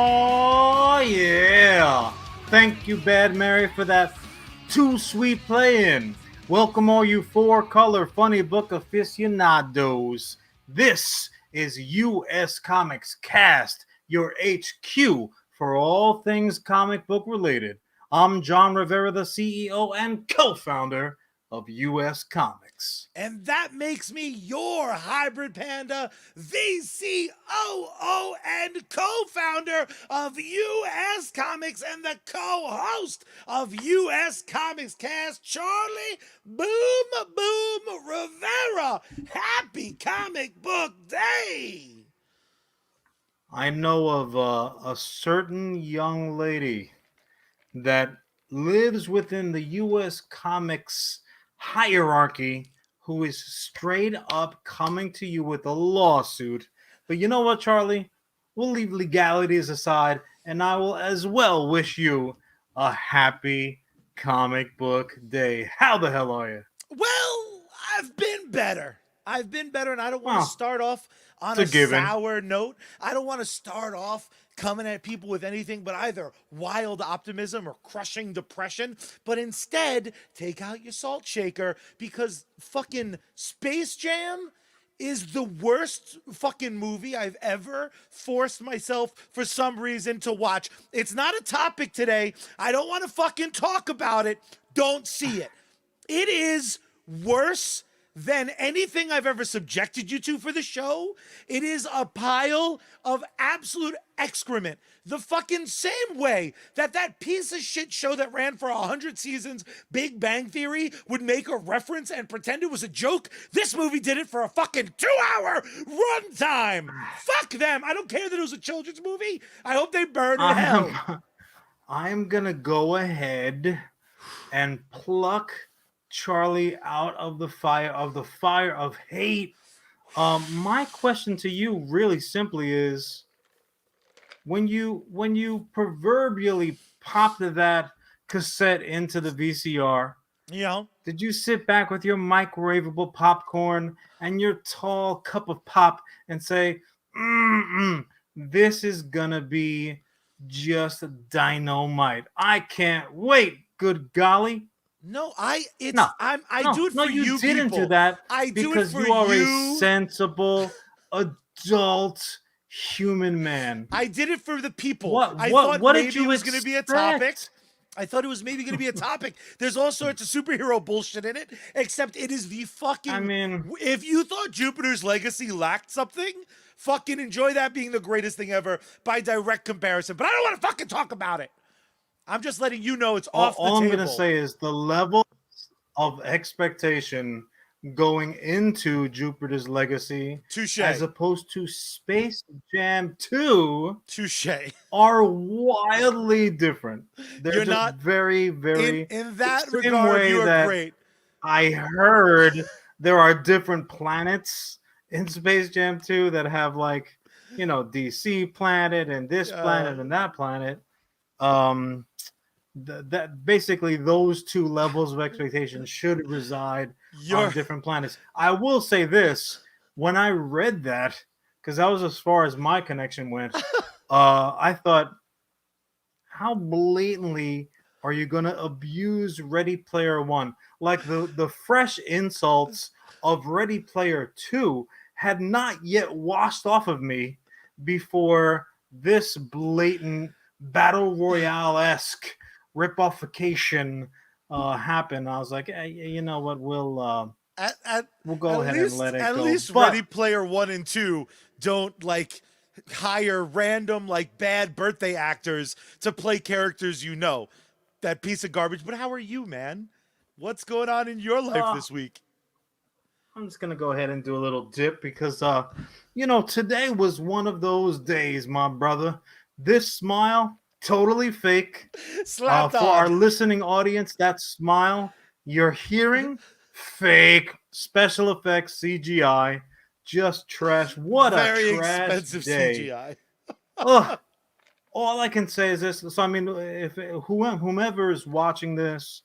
Oh, yeah. Thank you, Bad Mary, for that too sweet play-in. Welcome all you four-color funny book aficionados. This is U.S. Comics Cast, your HQ for all things comic book related. I'm John Rivera, the CEO and co-founder of U.S. Comics. And that makes me your hybrid panda, VCOO, and co-founder of US Comics and the co-host of US Comics Cast, Charlie Boom Boom Rivera. Happy Comic Book Day! I know of a certain young lady that lives within the U.S. Comics hierarchy who is straight up coming to you with a lawsuit. But you know what, Charlie? We'll leave legalities aside, and I will as well wish you a happy comic book day. How the hell are you? Well, I've been better. And I don't want to Well, start off on it's a a given. sour note. I don't want to start off coming at people with anything but either wild optimism or crushing depression, but instead take out your salt shaker because fucking Space Jam is the worst fucking movie I've ever forced myself for some reason to watch. It's not a topic today. I don't want to fucking talk about it. Don't see it. It is worse than anything I've ever subjected you to for the show. It is a pile of absolute excrement. The fucking same way that piece of shit show that ran for 100 seasons, Big Bang Theory, would make a reference and pretend it was a joke. This movie did it for a fucking 2-hour runtime. Fuck them. I don't care that it was a children's movie. I hope they burn in hell. I'm gonna go ahead and pluck Charlie out of the fire of hate. My question to you really simply is when you proverbially popped that cassette into the VCR, You know? did you sit back with your microwavable popcorn and your tall cup of pop and say, this is gonna be just dynamite. I can't wait. Good golly. No, No, I no, do it no, for you you didn't do people. that I do it because for you are a you. sensible adult human man. I did it for the people. What I what thought what did maybe it you was going to be a topic. expect? I thought it was maybe going to be a topic. There's all sorts of superhero bullshit in it, except it is the I fucking. mean, If you thought Jupiter's Legacy lacked something, fucking enjoy that being the greatest thing ever by direct comparison. But I don't want to fucking talk about it. I'm just letting you know it's all, off the all I'm gonna table. say is the level of expectation going into Jupiter's Legacy Touche. as opposed to Space Jam 2 Touche. are wildly different. They're You're just not very, very in the that same regard. way You are that great. I heard there are different planets in Space Jam 2 that have like, DC planet and this planet and that planet. Um that basically those two levels of expectation should reside on You're different planets. I will say this, when I read that, because that was as far as my connection went, I thought, how blatantly are you going to abuse Ready Player One? Like the fresh insults of Ready Player Two had not yet washed off of me before this blatant battle royale esque ripoffication happened. I was like, hey, you know what? at at We'll go ahead and let it at go. least But Ready Player 1 and 2 don't like hire random like bad birthday actors to play characters you know. That piece of garbage. But how are you, man? What's going on in your life uh, this week? I'm just gonna go ahead and do a little dip because today was one of those days, my brother. This smile, totally fake. Slap For our dog. listening audience, that smile you're hearing, fake. Special effects, CGI, just trash. What a Very trash expensive day. CGI. Ugh. All I can say is this. So I mean, if whomever is watching this,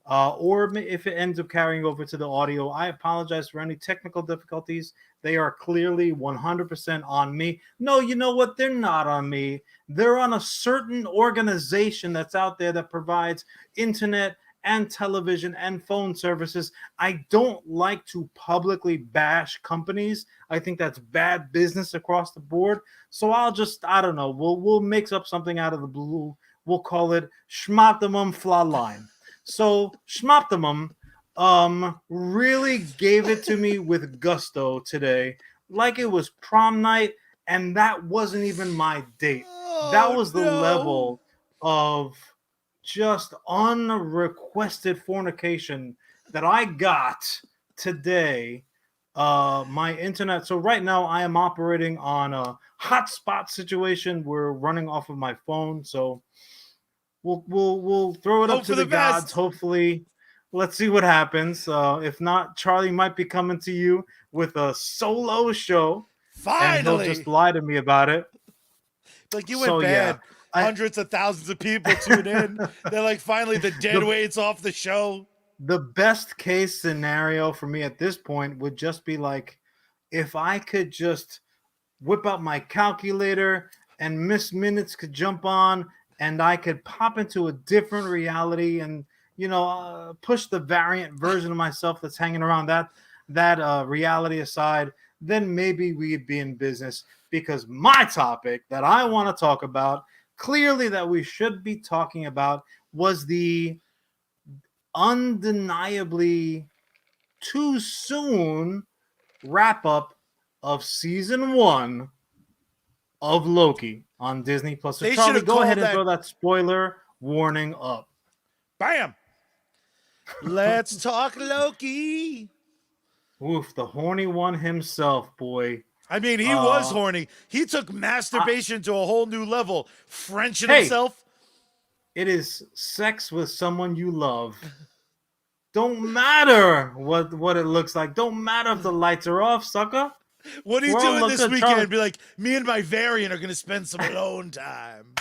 or if it ends up carrying over to the audio, I apologize for any technical difficulties. They are clearly 100% on me. No, you know what? They're not on me. They're on a certain organization that's out there that provides internet and television and phone services. I don't like to publicly bash companies. I think that's bad business across the board. So I don't know. We'll mix up something out of the blue. We'll call it Schmoptimum Flatline. So Schmoptimum really gave it to me with gusto today, like it was prom night, and that wasn't even my date. That Oh was the no. level of just unrequested fornication that I got today. My internet. So right now I am operating on a hotspot situation. We're running off of my phone, so we'll throw it up Hope to for the the gods. best. Hopefully, let's see what happens. If not, Charlie might be coming to you with a solo show, and he'll just Finally. lie to me about it. Like you went So yeah, bad. I Hundreds of thousands of people tune in. They're like, finally, the dead the weight's off the show. the best case scenario for me at this point would just be like if I could just whip out my calculator and Miss Minutes could jump on and I could pop into a different reality and push the variant version of myself that's hanging around that reality aside, then maybe we'd be in business because my topic that I want to talk about, clearly that we should be talking about, was the undeniably too soon wrap up of season 1 of Loki on Disney Plus. So They should Charlie, have go ahead called and that throw that spoiler warning up. bam. Let's talk Loki. Oof, the horny one himself, boy. I mean, he was Uh, horny. He took I, masturbation to a whole new level. Frenching hey, himself. it is sex with someone you love. Don't matter what it looks like. Don't matter if the lights are off, sucker. What are you We're all doing look this good, Charlie. weekend? Be like, me and my variant are going to spend some alone time.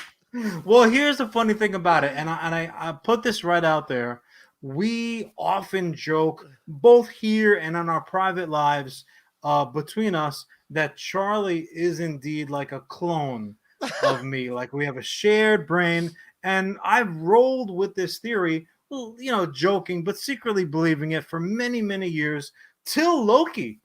Well, here's the funny thing about it, and I put this right out there. We often joke, both here and in our private lives, between us, that Charlie is indeed like a clone of me. Like we have a shared brain, and I've rolled with this theory, joking but secretly believing it for many, many years till Loki.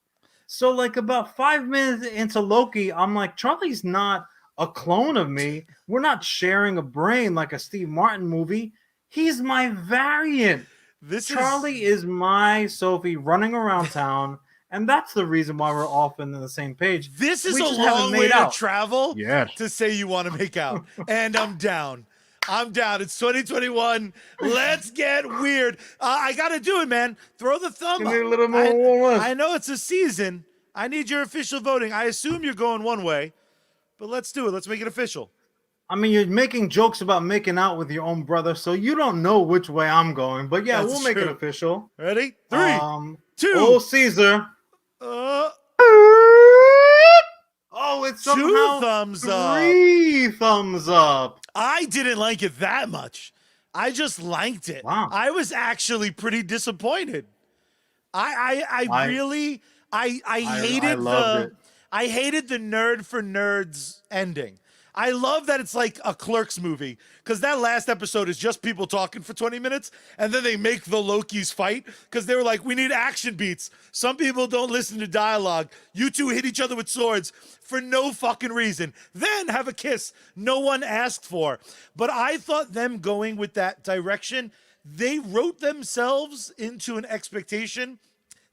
So, like about 5 minutes into Loki, I'm like, Charlie's not a clone of me. We're not sharing a brain like a Steve Martin movie. He's my variant. This is Charlie is my Sophie running around town, and that's the reason why we're often on the same page. this is We a just haven't long way made to out. travel Yes. to say you want to make out. And I'm down. I'm down. It's 2021. Let's get weird. I got to do it, man. Throw the thumb Give up. me a little more warm. I know it's a season. I need your official voting. I assume you're going one way, but let's do it. Let's make it official. I mean, you're making jokes about making out with your own brother, so you don't know which way I'm going. But yeah, That's we'll make it true. official. Ready? Three, Oh, two, Caesar. uh, Oh, it's two somehow thumbs up. 3 thumbs up. I didn't like it that much. I just liked it. Wow. I was actually pretty disappointed. I really I hated loved the it. I hated the nerd for nerds ending. I love that it's like a Clerks movie because that last episode is just people talking for 20 minutes and then they make the Lokis fight because they were like, we need action beats. Some people don't listen to dialogue. You two hit each other with swords for no fucking reason. Then have a kiss no one asked for. But I thought them going with that direction, they wrote themselves into an expectation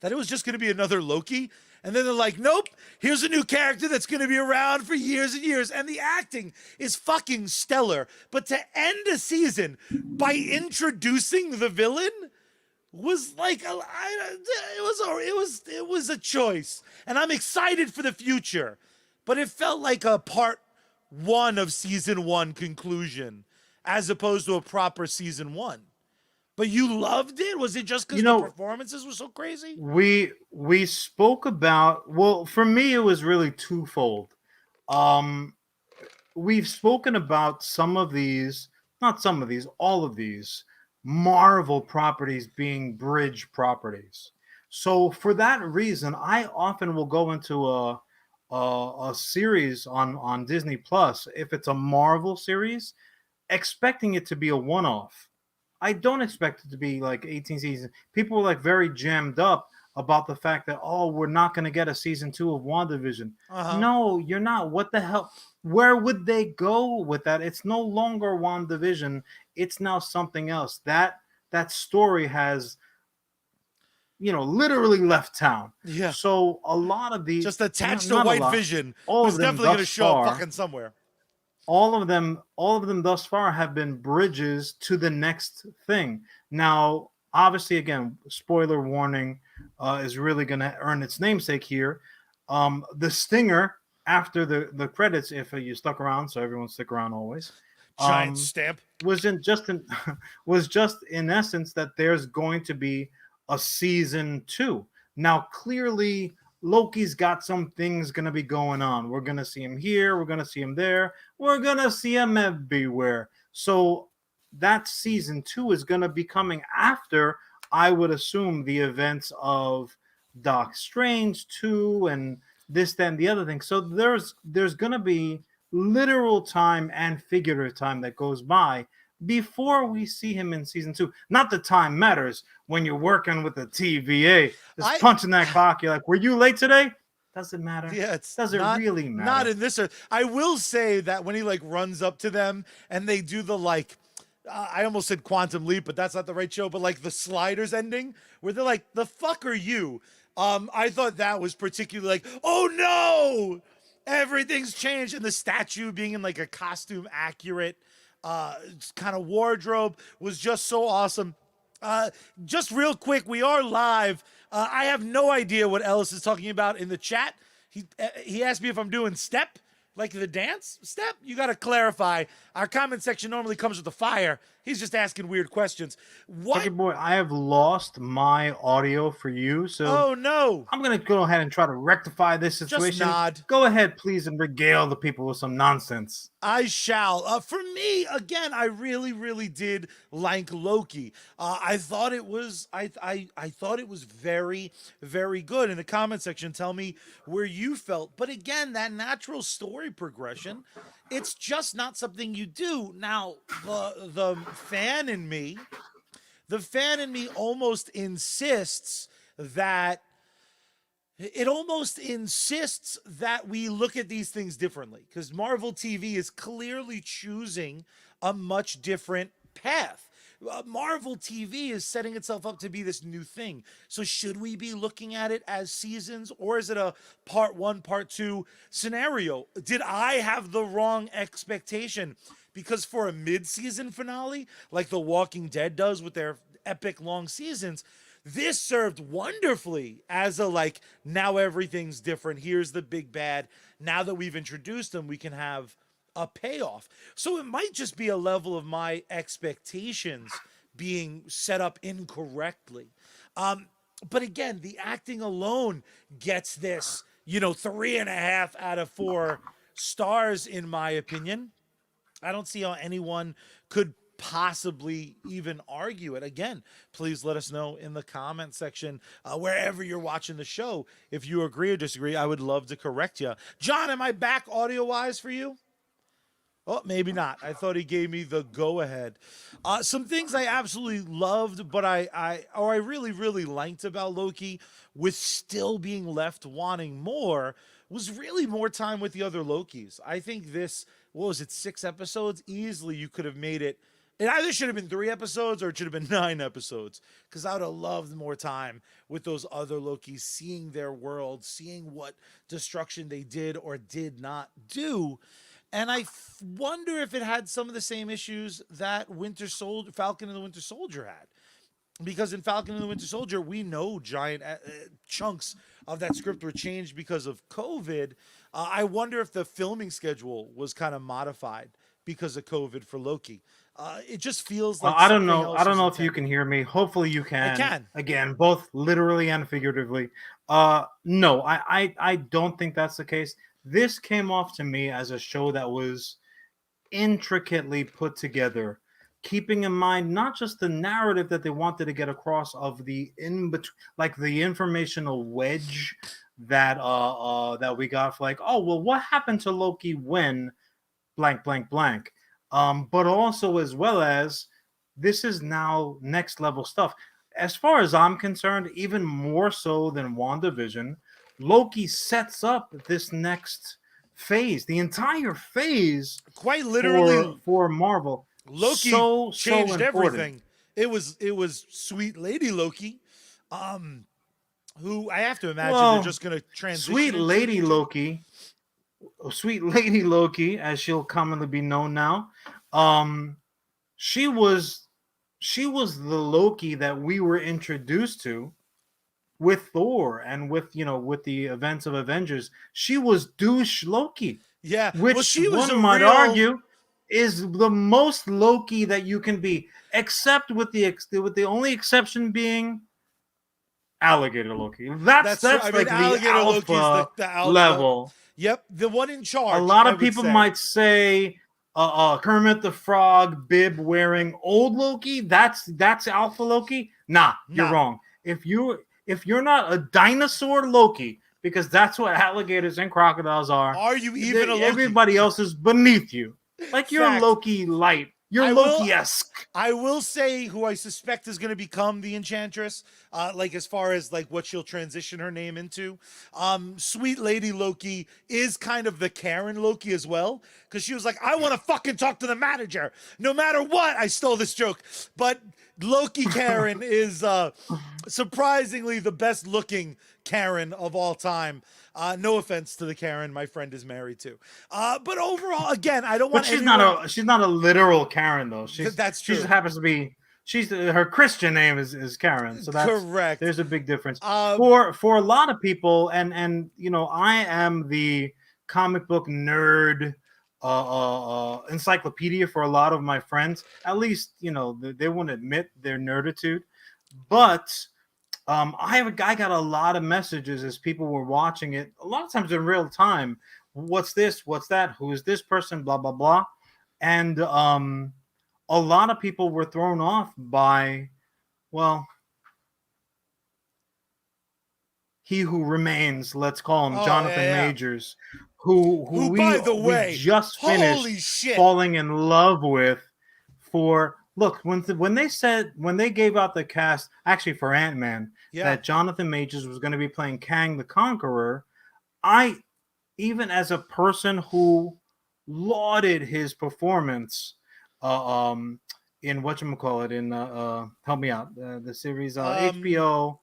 that it was just going to be another Loki. And then they're like, nope, here's a new character that's going to be around for years and years. And the acting is fucking stellar. But to end a season by introducing the villain was like, it was a choice. And I'm excited for the future. But it felt like a part 1 of season 1 conclusion as opposed to a proper season 1. But you loved it? Was it just because the performances were so crazy? We spoke about, well, for me it was really twofold. We've spoken about some of these, not some of these, all of these Marvel properties being bridge properties. So for that reason, I often will go into a series on Disney Plus if it's a Marvel series, expecting it to be a one off. I don't expect it to be like 18 seasons. People were like very jammed up about the fact that, oh, we're not going to get a season 2 of WandaVision. Uh-huh. No, you're not. What the hell? Where would they go with that? It's no longer WandaVision. It's now something else. That story has, literally left town. Yeah. So a lot of the Just attached to not a White lot, Vision, all who's of them definitely going to thus show up far fucking somewhere. all of them thus far have been bridges to the next thing. Now, obviously, again, spoiler warning, is really going to earn its namesake here. The stinger after the credits, if you stuck around, so everyone stick around always, Giant um, stamp. was in just in was just in essence that there's going to be a season 2. Now, clearly, Loki's got some things going to be going on. We're going to see him here. We're going to see him there. We're going to see him everywhere. So that season 2 is going to be coming after, I would assume, the events of Doc Strange 2 and this, that, and the other thing. So there's going to be literal time and figurative time that goes by before we see him in season 2. Not that time matters when you're working with the TVA, just punching that clock. You're like, were you late today? Does it matter? Yeah, it's Does it really matter? Not in this. I will say that when he like runs up to them and they do the like, I almost said quantum leap, but that's not the right show. But like the sliders ending, where they're like, "The fuck are you?" I thought that was particularly like, "Oh no, everything's changed," and the statue being in like a costume accurate kind of wardrobe was just so awesome. Just real quick, we are live. I have no idea what Ellis is talking about in the chat. He asked me if I'm doing step, like the dance step. You got to clarify. Our comment section normally comes with the fire. He's just asking weird questions. What? Okay, boy, I have lost my audio for you, so Oh no! I'm gonna go ahead and try to rectify this situation. Just nod. Go ahead, please, and regale the people with some nonsense. I shall. For me, again, I really, really did like Loki. I thought it was, I thought it was very, very good. In the comment section, tell me where you felt. But again, that natural story progression, it's just not something you do. Now, the fan in me, almost insists that we look at these things differently because Marvel TV is clearly choosing a much different path. Marvel TV is setting itself up to be this new thing. So should we be looking at it as seasons, or is it a part 1, part 2 scenario? Did I have the wrong expectation? Because for a mid-season finale, like The Walking Dead does with their epic long seasons, this served wonderfully as a like, now everything's different. Here's the big bad. Now that we've introduced them, we can have a payoff. So it might just be a level of my expectations being set up incorrectly. But again, the acting alone gets this, 3.5 out of 4 stars, in my opinion. I don't see how anyone could possibly even argue it. Again, please let us know in the comment section, wherever you're watching the show, if you agree or disagree. I would love to correct you. John, am I back audio wise for you? Oh, maybe not. I thought he gave me the go ahead. Some things I absolutely loved, but I really, really liked about Loki, with still being left wanting more, was really more time with the other Lokis. I think this, what was it, 6 episodes? Easily you could have made it. It either should have been 3 episodes or it should have been 9 episodes, because I would have loved more time with those other Lokis, seeing their world, seeing what destruction they did or did not do. And I wonder if it had some of the same issues that Falcon and the Winter Soldier had. Because in Falcon and the Winter Soldier, we know giant chunks of that script were changed because of COVID. I wonder if the filming schedule was kind of modified because of COVID for Loki. It just feels like I don't know. I don't know if you can hear me. Hopefully you can. I can. Again, both literally and figuratively. No, I don't think that's the case. This came off to me as a show that was intricately put together keeping in mind not just the narrative that they wanted to get across of the in between, like the informational wedge that we got for like, oh well, what happened to Loki when blank blank blank, but also as well as this is now next level stuff. As far as I'm concerned, even more so than WandaVision, Loki sets up this next phase, the entire phase Quite for literally, Marvel. Loki So changed important. everything. It was Sweet Lady Loki, um, who I have to imagine they're Well, just gonna Sweet transition into the Lady Enchantress. Loki, Sweet Lady Loki, as she'll commonly be known now, um, she was the Loki that we were introduced to with Thor and with with the events of Avengers. She was douche Loki, Yeah, well, which she was one a might real. argue is the most Loki that you can be, except with the only exception being alligator Loki. That's true. I That's mean, like the Alligator Loki's alpha the level. yep, the one in A charge. lot I of would people say. might say Kermit the Frog bib wearing old Loki. That's Alpha Loki. Nah, you're Nah, wrong. If you're not a dinosaur Loki, because that's what alligators and crocodiles are, are you even a Loki? everybody else is beneath you. Like you're Fact. Loki light. You're I will. Loki-esque. I will say who I suspect is going to become the Enchantress, like as far as like what she'll transition her name into. Sweet Lady Loki is kind of the Karen Loki as well, because she was like, I want to fucking talk to the manager, no matter what. I stole this joke, but Loki Karen is surprisingly the best looking Karen of all time. No offense to the Karen my friend is married to, but overall, again, I don't But want anyone. she's not a literal Karen though. That's She just true. happens to be her Christian name is Karen. So Correct. there's a big difference. Um, For a lot of people, and I am the comic book nerd encyclopedia for a lot of my friends. At least they won't admit their nerditude, but I got a lot of messages as people were watching it. A lot of times in real time. What's this? What's that? Who is this person? Blah blah blah. And a lot of people were thrown off by, well, he who remains. Let's call him oh yeah, Jonathan yeah. Majors, who Who, by the we way, just finished holy shit. falling in love with. For look, when they gave out the cast, actually for Ant-Man, Yeah. that Jonathan Majors was going to be playing Kang the Conqueror, I, even as a person who lauded his performance in whatchamacallit, in help me out, the series Um, HBO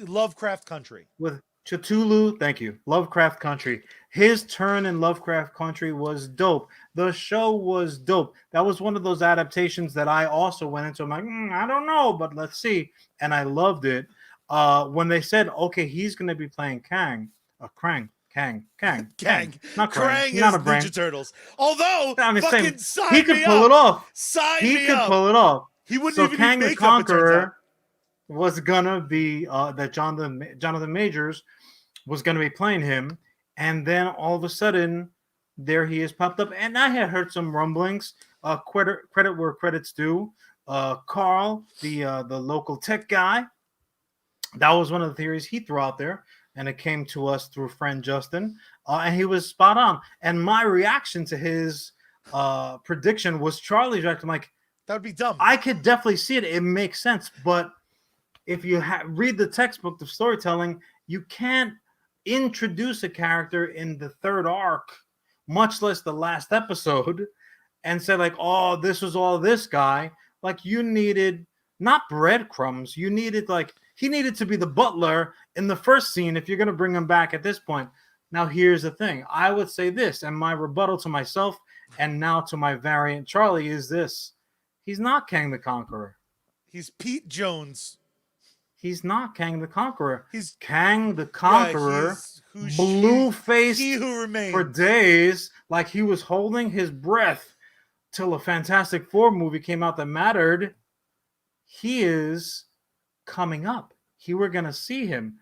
Lovecraft Country. with Cthulhu. Thank you. Lovecraft Country. His turn in Lovecraft Country was dope. The show was dope. That was one of those adaptations that I also went into. I'm like, I don't know, but let's see. And I loved it. When they said, okay, he's going to be playing Kang, Gang. not Krang, Krang not is a brain. Ninja Turtles. Although, I mean, fucking same. He sign could me pull it up. off. Sign He me could up. pull it off. He wouldn't So even need Kang the makeup, it turns out. Conqueror was gonna be that Jonathan Majors was gonna be playing him, and then all of a sudden, there he is popped up, and I had heard some rumblings. Credit where credit's due. Carl, the local tech guy, that was one of the theories he threw out there, and it came to us through friend Justin, and he was spot on. And my reaction to his prediction was Charlie's reaction. I'm like, That would be dumb. I could definitely see it. It makes sense, but if you read the textbook of storytelling, you can't introduce a character in the third arc, much less the last episode, and say like, "Oh, this was all this guy." Like you needed not breadcrumbs. You needed like he needed to be the butler in the first scene if you're going to bring him back at this point. Now, here's the thing. I would say this, and my rebuttal to myself and now to my variant Charlie is this. He's not Kang the Conqueror. He's Pete Jones. He's not Kang the Conqueror. He's Kang the yeah. Conqueror, He's who blue he faced who for remains. days, like he was holding his breath till a Fantastic Four movie came out that mattered. He is coming up. We're gonna see him.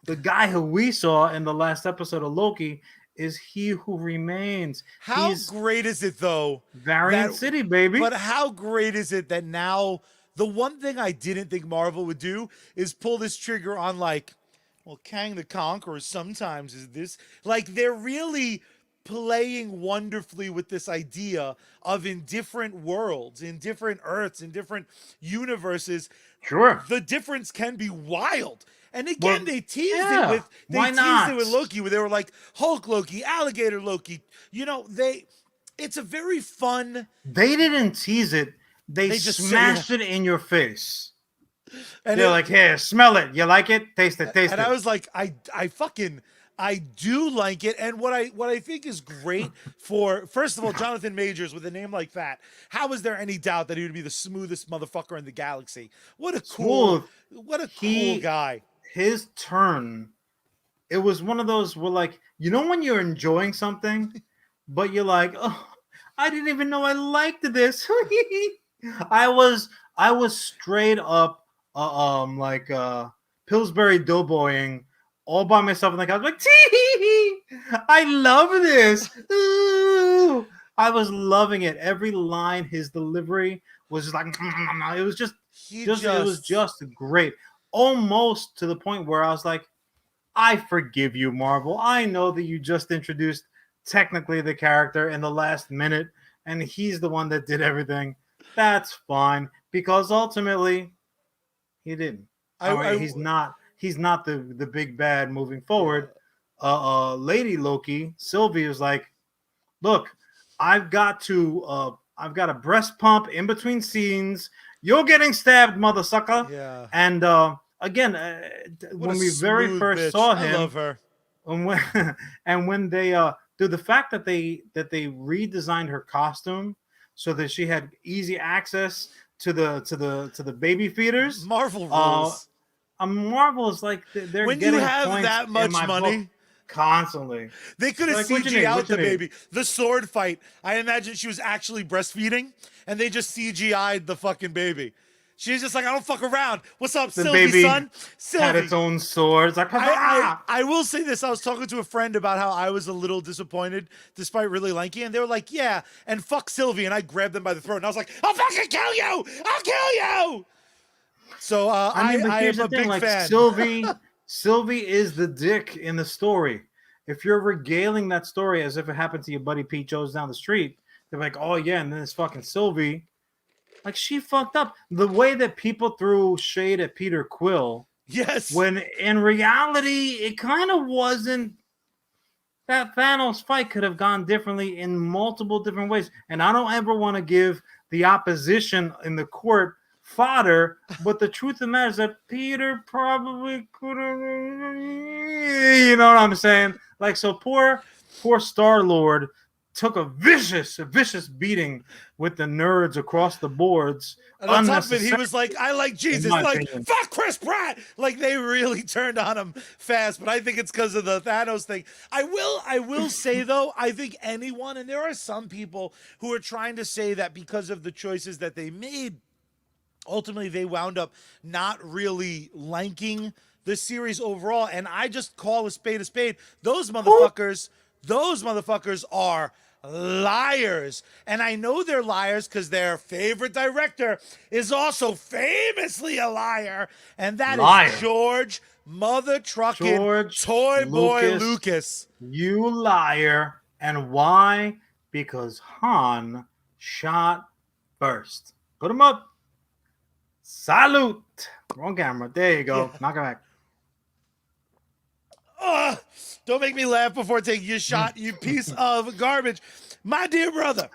The guy who we saw in the last episode of Loki is he who remains. How He's great is it though Variant that City, baby. but how great is it that now the one thing I didn't think Marvel would do is pull this trigger on like, well, Kang the Conqueror sometimes is this. Like they're really playing wonderfully with this idea of in different worlds, in different Earths, in different universes, Sure. the difference can be wild. And again, Well, they teased yeah. it with Why not? Loki, where they were like Hulk Loki, Alligator Loki. You know, it's a very fun. They didn't tease it. They just smashed it in your face. And They're like, "Here, smell it. You like it? Taste it. Taste and it." I was like, I do like it. And what I think is great for, first of all, Jonathan Majors with a name like that, how is there any doubt that he would be the smoothest motherfucker in the galaxy? What a cool guy. His turn. It was one of those where, like, you know, when you're enjoying something, but you're like, "Oh, I didn't even know I liked this." I was straight up, Pillsbury Doughboying all by myself in the couch, like, tee, I love this. Ooh. I was loving it. Every line, his delivery was just like, it was it was just great. Almost to the point where I was like, I forgive you, Marvel. I know that you just introduced technically the character in the last minute, and he's the one that did everything. That's fine, because ultimately he didn't. He's not the big bad moving forward. Lady Loki, Sylvie, is like, look, I've got a breast pump in between scenes. You're getting stabbed, mother sucker. Yeah. And again, when we very first saw him, I love her. And when they the fact that they redesigned her costume so that she had easy access to the baby feeders. Marvel rules. Marvel is like they're when getting you have points that much money constantly. They could have like, CG'd out the baby. The sword fight, I imagine she was actually breastfeeding, and they just CGI'd the fucking baby. She's just like, I don't fuck around. What's up, The Sylvie, baby son? Sylvie. had its own sword. It's like, I will say this. I was talking to a friend about how I was a little disappointed despite really liking it. And they were like, yeah, and fuck Sylvie. And I grabbed them by the throat. And I was like, I'll fucking kill you. I'll kill you. So I am a big fan. Sylvie is the dick in the story. If you're regaling that story as if it happened to your buddy Pete Joe's down the street, they're like, oh yeah, and then it's fucking Sylvie. Like, she fucked up. The way that people threw shade at Peter Quill. Yes. When in reality, it kind of wasn't. That Thanos fight could have gone differently in multiple different ways. And I don't ever want to give the opposition in the court fodder, but the truth of the matter is that Peter probably could have. You know what I'm saying? Like, so poor Star-Lord took a vicious beating with the nerds across the boards. And on top of it, he was like, I like Jesus. Like, fuck Chris Pratt. Like, they really turned on him fast. But I think it's because of the Thanos thing. I will say, though, I think anyone, and there are some people who are trying to say that because of the choices that they made, ultimately they wound up not really liking the series overall. And I just call a spade a spade. Those motherfuckers are liars. And I know they're liars because their favorite director is also famously a liar. And that is George Toy Boy Lucas. You liar. And why? Because Han shot first. Put him up. Salute. Wrong camera. There you go. Yeah. Knock it back. Don't make me laugh before taking your shot, you piece of garbage. My dear brother.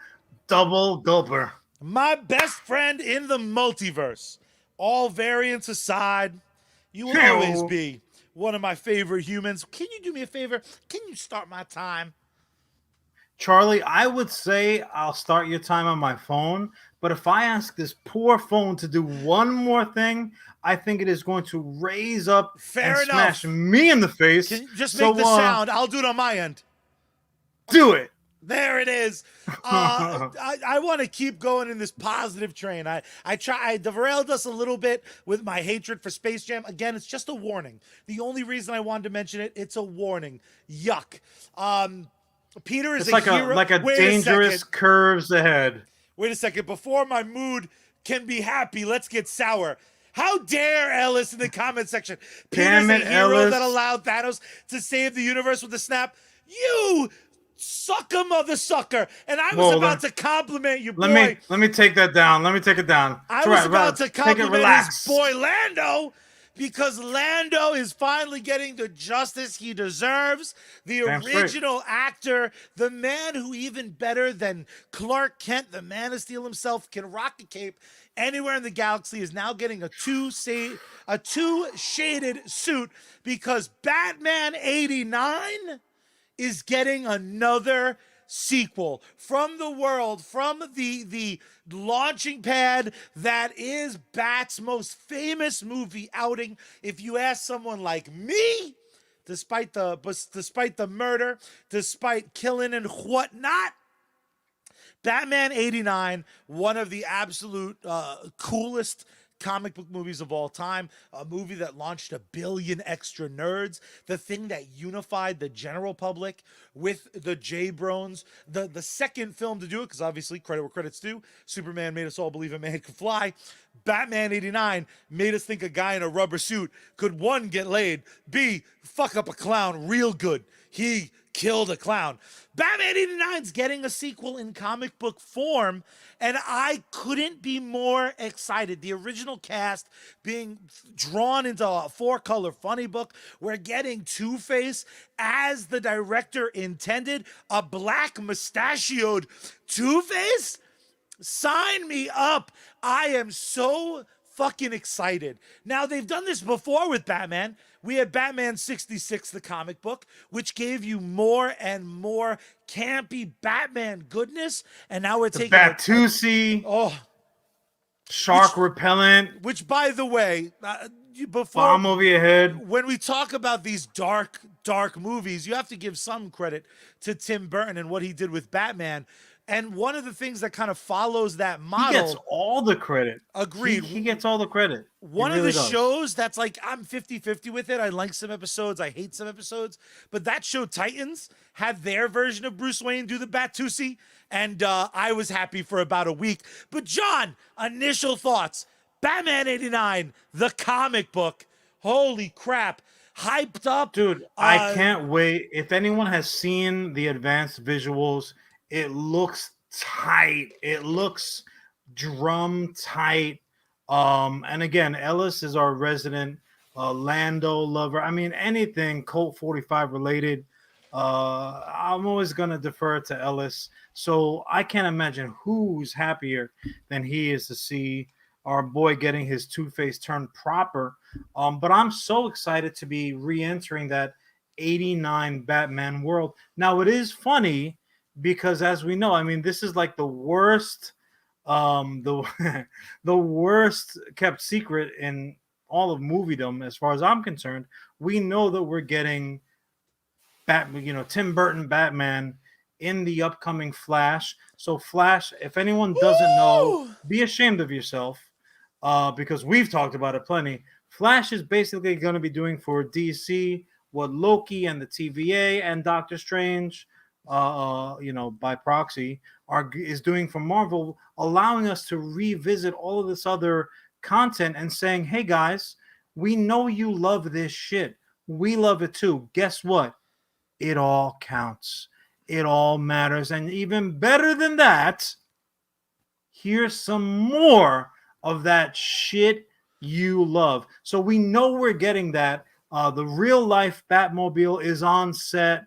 Double gulper. My best friend in the multiverse. All variants aside, you will always be one of my favorite humans. Can you do me a favor? Can you start my time? Charlie, I would say I'll start your time on my phone, but if I ask this poor phone to do one more thing, I think it is going to raise up smash me in the face. Can you just make the sound? I'll do it on my end. Do it. There it is. I want to keep going in this positive train. I derailed us a little bit with my hatred for Space Jam. Again, it's just a warning. The only reason I wanted to mention it, it's a warning. Yuck. Peter is It's a hero. like a Wait a dangerous second. curves ahead. Wait a second. Before my mood can be happy, let's get sour. How dare Ellis in the comment section? Peter's Damn a it, hero Ellis. that allowed Thanos to save the universe with a snap. You sucker mother sucker. And I was Whoa, about to compliment your boy. Let me take that down. Let me take it down. I was about to Take it, compliment relax. his boy Lando because Lando is finally getting the justice he deserves. The Damn straight. original actor, the man who even better than Clark Kent, the Man of Steel himself, can rock a cape anywhere in the galaxy, is now getting a two-shaded suit because Batman 89 is getting another sequel from the world, from the launching pad that is Bat's most famous movie outing. If you ask someone like me, despite the murder, despite killing and whatnot, Batman 89, one of the absolute coolest comic book movies of all time, a movie that launched 1 billion extra nerds, the thing that unified the general public with the J-Brones, the second film to do it, because obviously credit where credit's due. Superman made us all believe a man could fly. Batman 89 made us think a guy in a rubber suit could, one, get laid, B, fuck up a clown real good. He killed a clown. Batman 89's getting a sequel in comic book form, and I couldn't be more excited. The original cast being drawn into a 4-color funny book. We're getting Two-Face as the director intended, a black mustachioed Two-Face? Sign me up. I am so fucking excited. Now, they've done this before with Batman. We had Batman 66, the comic book, which gave you more and more campy Batman goodness. And now we're taking Batusi, shark repellent, which, by the way, before bomb over your head. when we talk about these dark movies, you have to give some credit to Tim Burton and what he did with Batman. And one of the things that kind of follows that model, He gets all the credit. Agreed. He gets all the credit. One of the shows that's like, I'm 50-50 with it. I like some episodes, I hate some episodes. But that show, Titans, had their version of Bruce Wayne do the Batusi. And I was happy for about a week. But John, initial thoughts. Batman 89, the comic book. Holy crap. Hyped up. Dude, I can't wait. If anyone has seen the advanced visuals, it looks tight. It looks drum tight. And again, Ellis is our resident Lando lover. I mean, anything Colt 45 related, I'm always going to defer to Ellis. So I can't imagine who's happier than he is to see our boy getting his Two-Face turn proper. But I'm so excited to be re-entering that 89 Batman world. Now, it is funny because, as we know, I mean, this is like the worst the worst kept secret in all of moviedom as far as I'm concerned. We know that we're getting Tim Burton Batman in the upcoming Flash. So Flash, if anyone doesn't know, be ashamed of yourself, because we've talked about it plenty. Flash is basically going to be doing for DC what Loki and the TVA and Doctor Strange, by proxy, is doing for Marvel, allowing us to revisit all of this other content and saying, hey guys, we know you love this shit. We love it too. Guess what? It all counts. It all matters. And even better than that, here's some more of that shit you love. So we know we're getting that. The real life Batmobile is on set.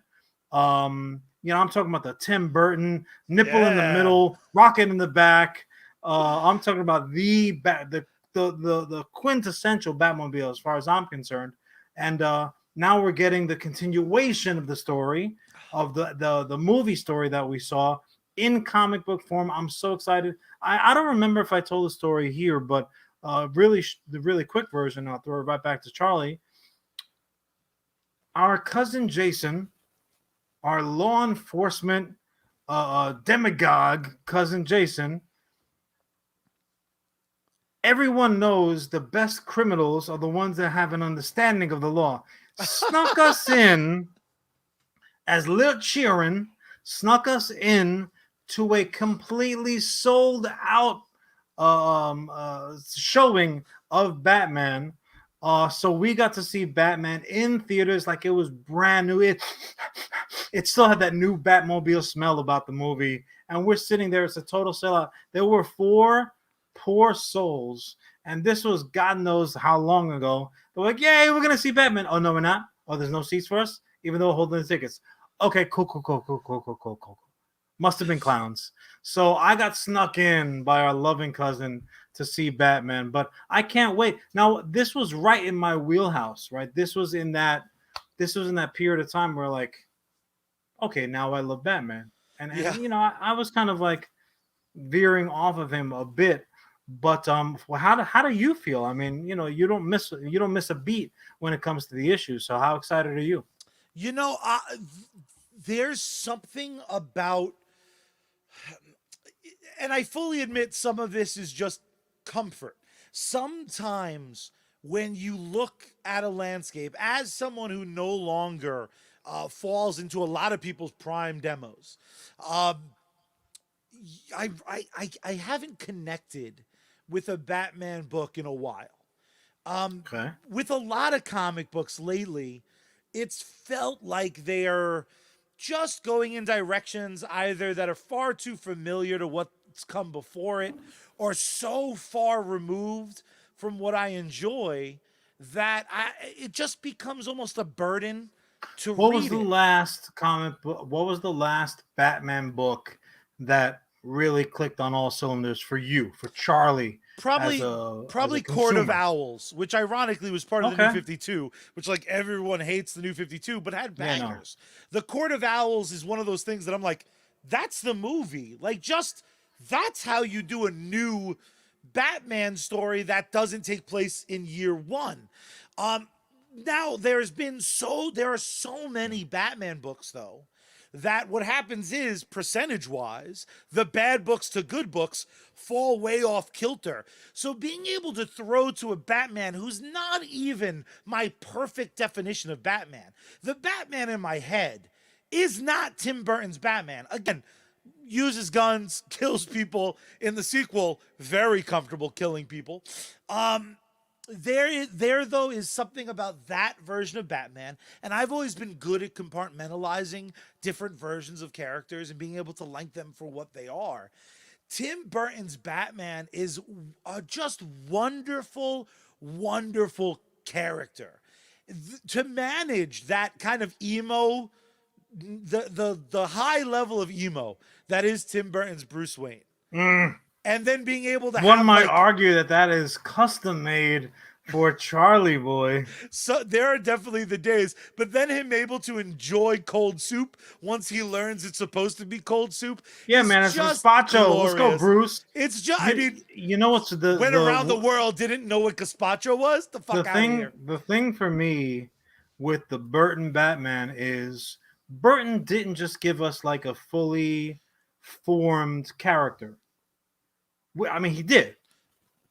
I'm talking about the Tim Burton nipple in the middle, rocket in the back. I'm talking about the quintessential Batmobile as far as I'm concerned. And now we're getting the continuation of the story of the movie story that we saw in comic book form. I'm so excited. I don't remember if I told the story here, but the really quick version, I'll throw it right back to Charlie. Our cousin Jason, our law enforcement demagogue cousin Jason, everyone knows the best criminals are the ones that have an understanding of the law. Snuck us in as Lil Sheeran snuck us in to a completely sold out showing of Batman. So we got to see Batman in theaters like it was brand new. It still had that new Batmobile smell about the movie. And we're sitting there. It's a total sellout. There were 4 poor souls. And this was God knows how long ago. They're like, yay, we're going to see Batman. Oh, no, we're not. Oh, there's no seats for us, even though we're holding the tickets. Okay, cool. Must have been clowns. So I got snuck in by our loving cousin to see Batman, but I can't wait. Now, this was right in my wheelhouse, right? This was in that period of time where, like, okay, now I love Batman. And Yeah. you know, I was kind of like veering off of him a bit. But well, how do you feel? I mean, you know, you don't miss a beat when it comes to the issue. So how excited are you? You know, there's something about, and I fully admit some of this is just comfort. Sometimes when you look at a landscape, as someone who no longer falls into a lot of people's prime demos, um, I haven't connected with a Batman book in a while. Okay. With a lot of comic books lately, it's felt like they're just going in directions either that are far too familiar to what's come before it or so far removed from what I enjoy that it just becomes almost a burden to What was read the it. last comic book? What was the last Batman book that really clicked on all cylinders for you, for Charlie, as Probably a probably Court of consumer? Owls, which ironically was part of the New Okay. 52, which like everyone hates the New 52, but had Yeah, no. bangers. The Court of Owls is one of those things that I'm like, that's the movie. Like just that's how you do a new Batman story that doesn't take place in year 1. Um Now there are so many Batman books though that what happens is percentage wise the bad books to good books fall way off kilter. So being able to throw to a Batman who's not even my perfect definition of Batman, the Batman in my head is not Tim Burton's Batman. Again, uses guns, kills people. In the sequel, very comfortable killing people. um there though is something about that version of Batman, and I've always been good at compartmentalizing different versions of characters and being able to like them for what they are. Tim Burton's Batman is a just wonderful character. To manage that kind of emo, the high level of emo that is Tim Burton's Bruce Wayne, Mm. and then being able to One have might like, argue that that is custom made for Charlie Boy. so there are definitely the days, but then him able to enjoy cold soup once he learns it's supposed to be cold soup Yeah, is man, it's just gazpacho. Let's go, glorious. Bruce. It's just, I You mean, you know what's went around the world, didn't know what gazpacho was. The fuck out of here. the thing for me with the Burton Batman is Burton didn't just give us like a fully formed character. I mean, he did,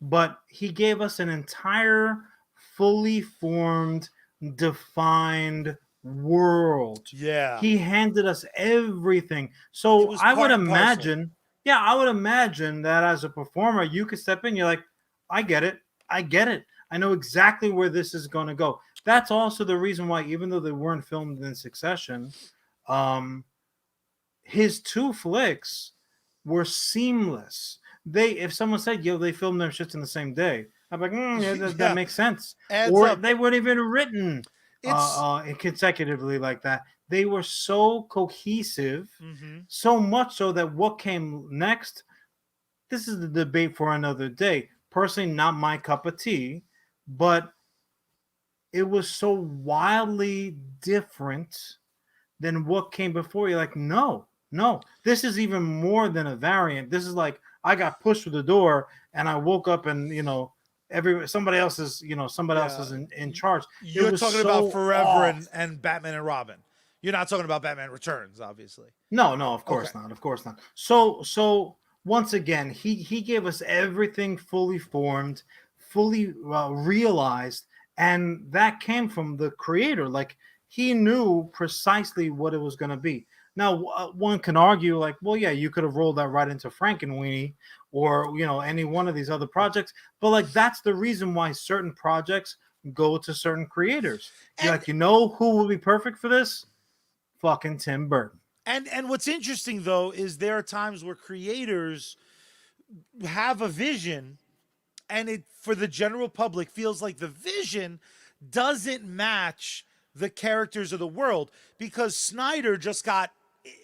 but he gave us an entire fully formed, defined world. Yeah, He handed us everything. it So was I would part and parcel. imagine, yeah, I would imagine that as a performer, you could step in, you're like, I get it. I get it. I know exactly where this is going to go. That's also the reason why, even though they weren't filmed in succession, um, his 2 flicks were seamless. If someone said, yo, they filmed their shits in the same day, I'm like, yeah, that Yeah, makes sense. adds Or up. they weren't even written It's consecutively like that. They were so cohesive, mhm. so much so that what came next, this is the debate for another day. Personally, not my cup of tea, but it was so wildly different than what came before. You're like, no, this is even more than a variant. This is like I got pushed through the door and I woke up and somebody else is Yeah, in charge. It you're was talking about so Forever off. and Batman and Robin. You're not talking about Batman Returns, obviously. No, no, of Okay. course not. Of course not. So once again, he gave us everything fully formed, fully realized, and that came from the creator. Like he knew precisely what it was going to be. Now, one can argue, like, well, yeah, you could have rolled that right into Frankenweenie or any one of these other projects, but like that's the reason why certain projects go to certain creators. You're And like, who will be perfect for this? Fucking Tim Burton. and what's interesting though is there are times where creators have a vision and it for the general public feels like the vision doesn't match the characters of the world because Snyder just got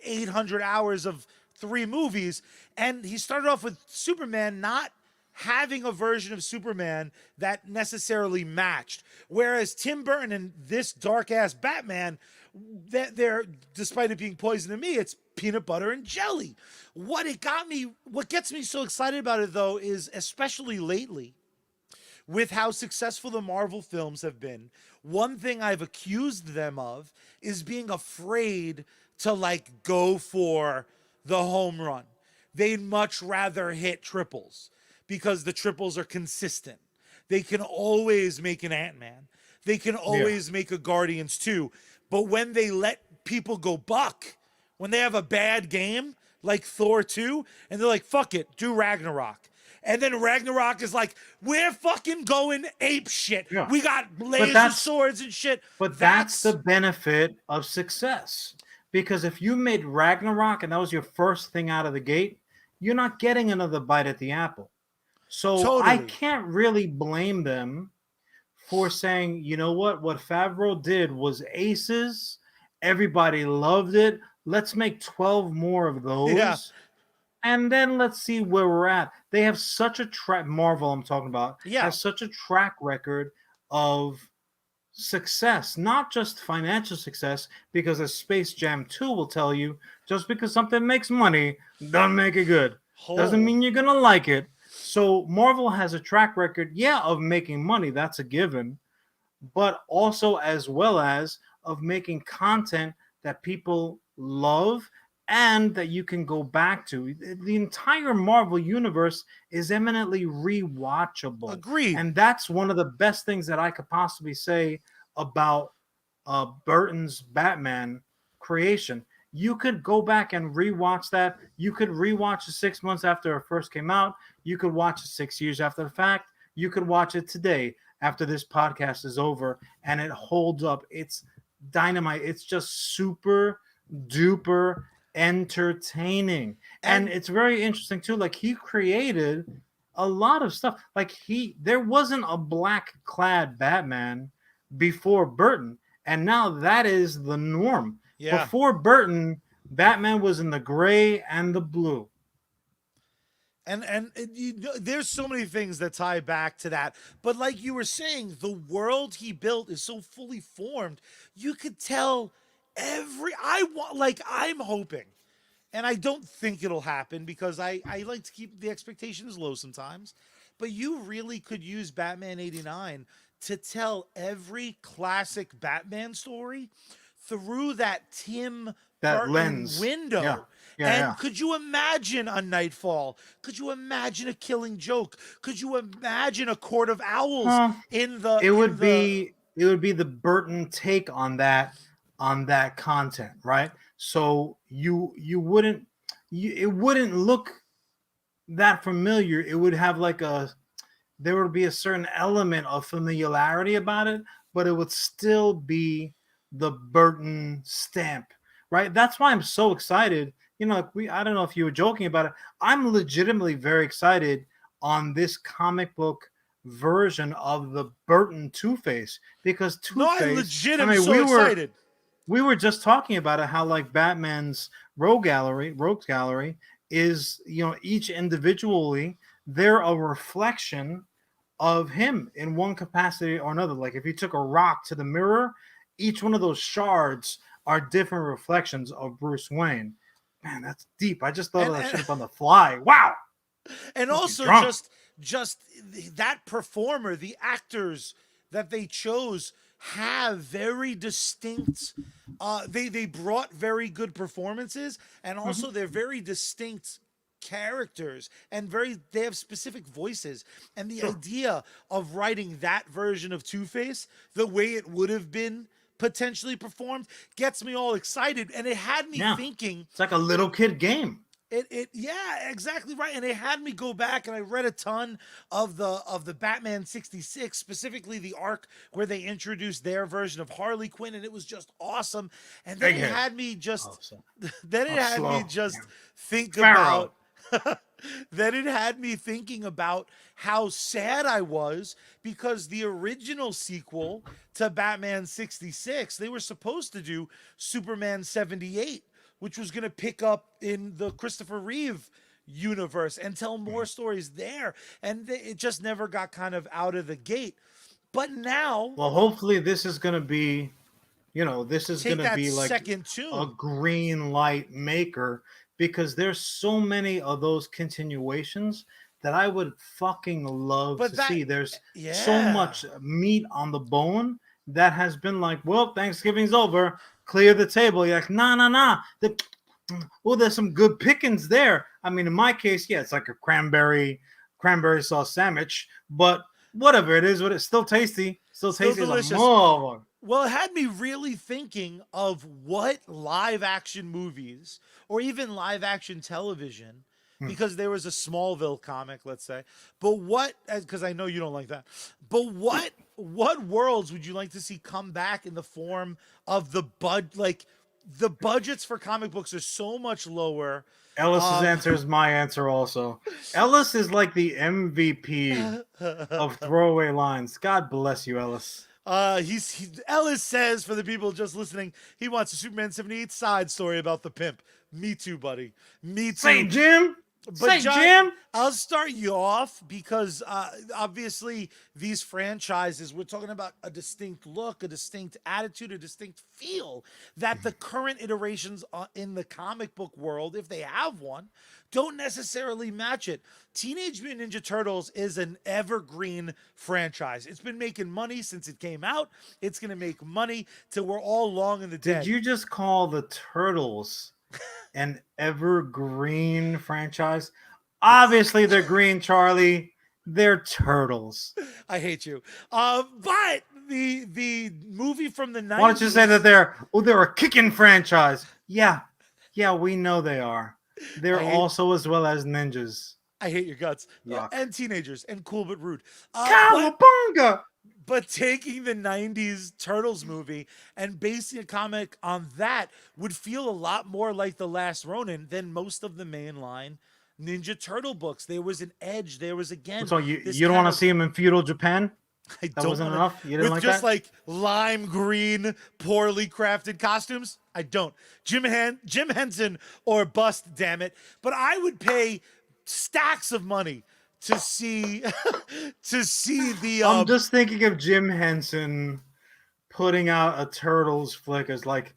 800 hours of 3 movies and he started off with Superman not having a version of Superman that necessarily matched, whereas Tim Burton and this dark ass Batman, that they're, despite it being poison to me, it's peanut butter and jelly. What gets me so excited about it though is especially lately with how successful the Marvel films have been, one thing I've accused them of is being afraid to like go for the home run. They'd much rather hit triples because the triples are consistent. They can always make an Ant-Man. They can always make a Guardians 2. But when they let people go buck, when they have a bad game like Thor 2, and they're like, fuck it, do Ragnarok. And then Ragnarok is like, we're fucking going ape shit. Yeah. We got laser swords and shit. But that's the benefit of success. Because if you made Ragnarok and that was your first thing out of the gate, you're not getting another bite at the apple. So I can't really blame them for saying, you know what Favreau did was aces. Everybody loved it. Let's make 12 more of those. Yeah. And then let's see where we're at. They have such a track, Marvel I'm talking about, has such a track record of success, not just financial success, because as Space Jam 2 will tell you, just because something makes money doesn't make it good. Doesn't mean you're going to like it. So Marvel has a track record, of making money, that's a given, but also as well as of making content that people love and that you can go back to. The entire Marvel universe is eminently rewatchable. Agreed. And that's one of the best things that I could possibly say about Burton's Batman creation. You could go back and rewatch that. You could rewatch it 6 months after it first came out. You could watch it 6 years after the fact. You could watch it today after this podcast is over, and it holds up. It's dynamite. It's just super duper entertaining. And it's very interesting too. Like he created a lot of stuff. Like there wasn't a black clad Batman before Burton, and now that is the norm. Before Burton, Batman was in the gray and the blue. And there's so many things that tie back to that. But like you were saying, the world he built is so fully formed. You could tell I'm hoping, and I don't think it'll happen because I like to keep the expectations low sometimes. But you really could use Batman 89 to tell every classic Batman story through that Tim Burton lens window. Could you imagine a Nightfall? Could you imagine a Killing Joke? Could you imagine a Court of Owls it would be the Burton take on that content, right? So it wouldn't look that familiar. It would have there would be a certain element of familiarity about it, but it would still be the Burton stamp, right? That's why I'm so excited. I don't know if you were joking about it. I'm legitimately very excited on this comic book version of the Burton Two-Face because Two-Face. No, I'm legitimately excited. We were just talking about it, how like Batman's rogues gallery is, each individually, they're a reflection of him in one capacity or another. Like if you took a rock to the mirror, each one of those shards are different reflections of Bruce Wayne. Man, that's deep. I just thought of that shit up on the fly. Wow. And also just that performer, the actors that they chose have very distinct. They brought very good performances, and Mhm. also they're very distinct characters, and they have specific voices. And the Sure. idea of writing that version of Two-Face the way it would have been potentially performed gets me all excited, and it had me Yeah. thinking. It's like a little kid game. Yeah, exactly right. And it had me go back, and I read a ton of the Batman 66, specifically the arc where they introduced their version of Harley Quinn, and it was just awesome. And then it Egghead. had me Oh, just so, then it oh, had me slow. just Damn. think Pharaoh. about then it had me thinking about how sad I was, because the original sequel to Batman 66, they were supposed to do Superman 78, which was going to pick up in the Christopher Reeve universe and tell more stories there. And it just never got kind of out of the gate. But now, Well, hopefully this is going to be, this is going take to that be like second a tune. green light maker, because there's so many of those continuations that I would fucking love But to that, see. There's so yeah. much meat on the bone that has been like, well, Thanksgiving's over, clear the table. You're like, nah, nah, nah. Well, there's some good pickings there. I mean, in my case, yeah, it's like a cranberry sauce sandwich, but whatever it is, it's still tasty. Still Still tasty as a delicious. mother. Well, it had me really thinking of what live action movies or even live action television, Hmm. because there was a Smallville comic, let's say. But what, because I know you don't like that, but what worlds would you like to see come back in the form of like the budgets for comic books are so much lower. Ellis's Um, answer is my answer also. Ellis is like the MVP of throwaway lines. God bless you, Ellis. Ellis says, for the people just listening, he wants a Superman 78 side story about the pimp. Me too, buddy. Me Say, too. Jim. But Say, John, Jim. I'll start you off because obviously these franchises, we're talking about a distinct look, a distinct attitude, a distinct feel that the current iterations in the comic book world, if they have one, don't necessarily match it. Teenage Mutant Ninja Turtles is an evergreen franchise. It's been making money since it came out. It's going to make money till we're all long in the Did dead. you just call the Turtles an evergreen franchise? Obviously, they're green, Charlie. They're turtles. I hate you. But the movie from the Why don't you say that 90s, they're a kicking franchise? Yeah, yeah, we know they are. I They're hate also as well as ninjas. I hate your guts. Yuck. And teenagers and cool but rude. But Cowabunga! taking the 90s Turtles movie and basing a comic on that would feel a lot more like The Last Ronin than most of the mainline Ninja Turtle books. There was an edge. There was, again, So this you don't kind want to of, see him in feudal Japan? I That don't wasn't want to, enough. You didn't with like just that? like lime green, poorly crafted costumes. I don't. Jim Henson or bust, damn it. But I would pay stacks of money to see to see the I'm just thinking of Jim Henson putting out a Turtles flick as like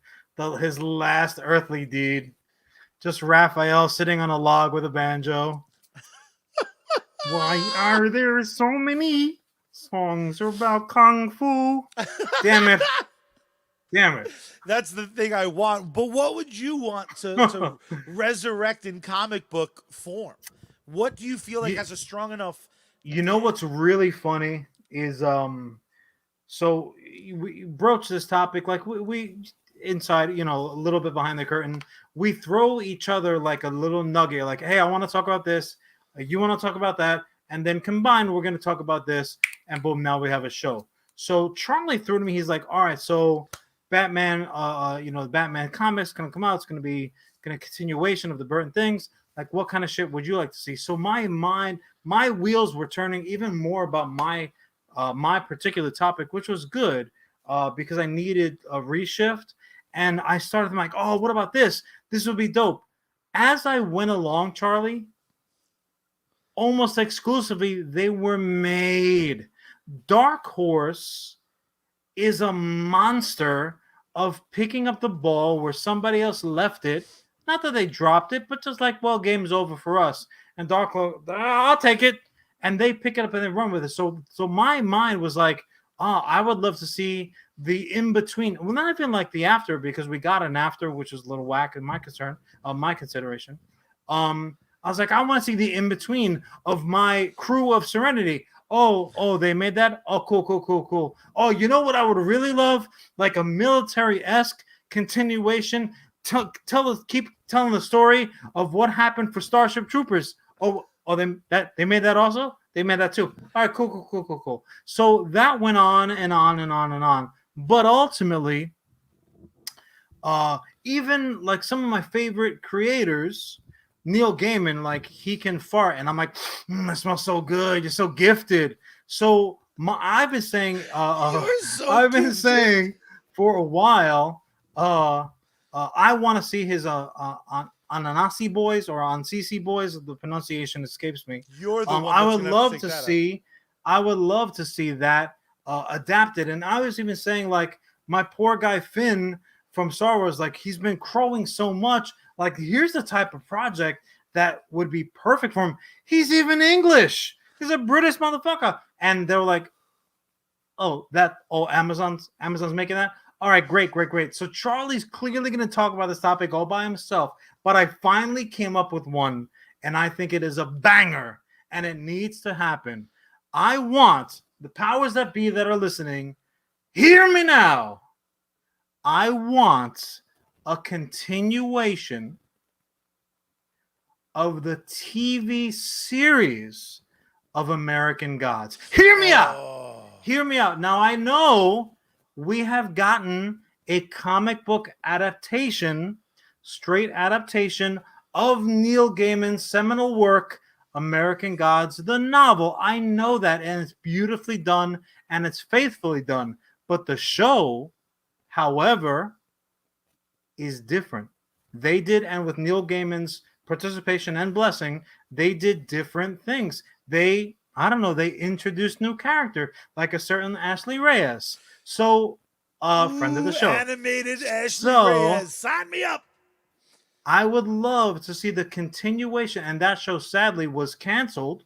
his last earthly deed. Just Raphael sitting on a log with a banjo. Why are there so many songs about kung fu? Damn it! Damn it! That's the thing I want. But what would you want to resurrect in comic book form? What do you feel like you, has a strong enough? you know what's really funny is so we broach this topic like we inside, a little bit behind the curtain. We throw each other like a little nugget, like, hey, I want to talk about this, you want to talk about that, and then combined we're going to talk about this, and boom, now we have a show. So Charlie threw to me, he's like, all right, so Batman, the Batman comics gonna come out, it's gonna be a continuation of the Burton things, like what kind of shit would you like to see? So my wheels were turning even more about my particular topic, which was good, because I needed a reshift. And I started thinking like, oh, what about this? This would be dope. As I went along, Charlie, almost exclusively they were made. Dark Horse is a monster of picking up the ball where somebody else left it. Not that they dropped it, but just like, well, game's over for us. And Dark Horse, I'll take it. And they pick it up and they run with it. So my mind was like, I would love to see the in between. Well, not even like the after, because we got an after, which was a little whack in my consideration. I was like, I want to see the in between of my crew of Serenity. Oh, they made that. Oh, cool. Oh, you know what I would really love? Like a military-esque continuation. Keep telling the story of what happened for Starship Troopers. They made that also. They made that too. All right, cool. So that went on and on and on and on. But ultimately, even like some of my favorite creators, Neil Gaiman, like he can fart, and I'm like, it smells so good. You're so gifted. So I've been saying, for a while, I want to see his on Ananasi Boys or on CC Boys. The pronunciation escapes me. You're the one. I would love to see. I would love to see that adapted. And I was even saying, like, my poor guy Finn from Star Wars, like he's been crowing so much. Like, here's the type of project that would be perfect for him. He's even English. He's a British motherfucker. And they were like, Amazon's making that. All right, great. So Charlie's clearly going to talk about this topic all by himself. But I finally came up with one, and I think it is a banger, and it needs to happen. I want the powers that be that are listening, hear me now. I want a continuation of the TV series of American Gods. Hear me out. Now, I know we have gotten a comic book adaptation, straight adaptation of Neil Gaiman's seminal work, American Gods, the novel. I know that, and it's beautifully done, and it's faithfully done. But the show, however, is different. They did, and with Neil Gaiman's participation and blessing, they did different things. They introduced new character, like a certain Ashley Reyes. So, friend of the show. Animated Ashley Reyes. Sign me up. I would love to see the continuation, and that show sadly was canceled.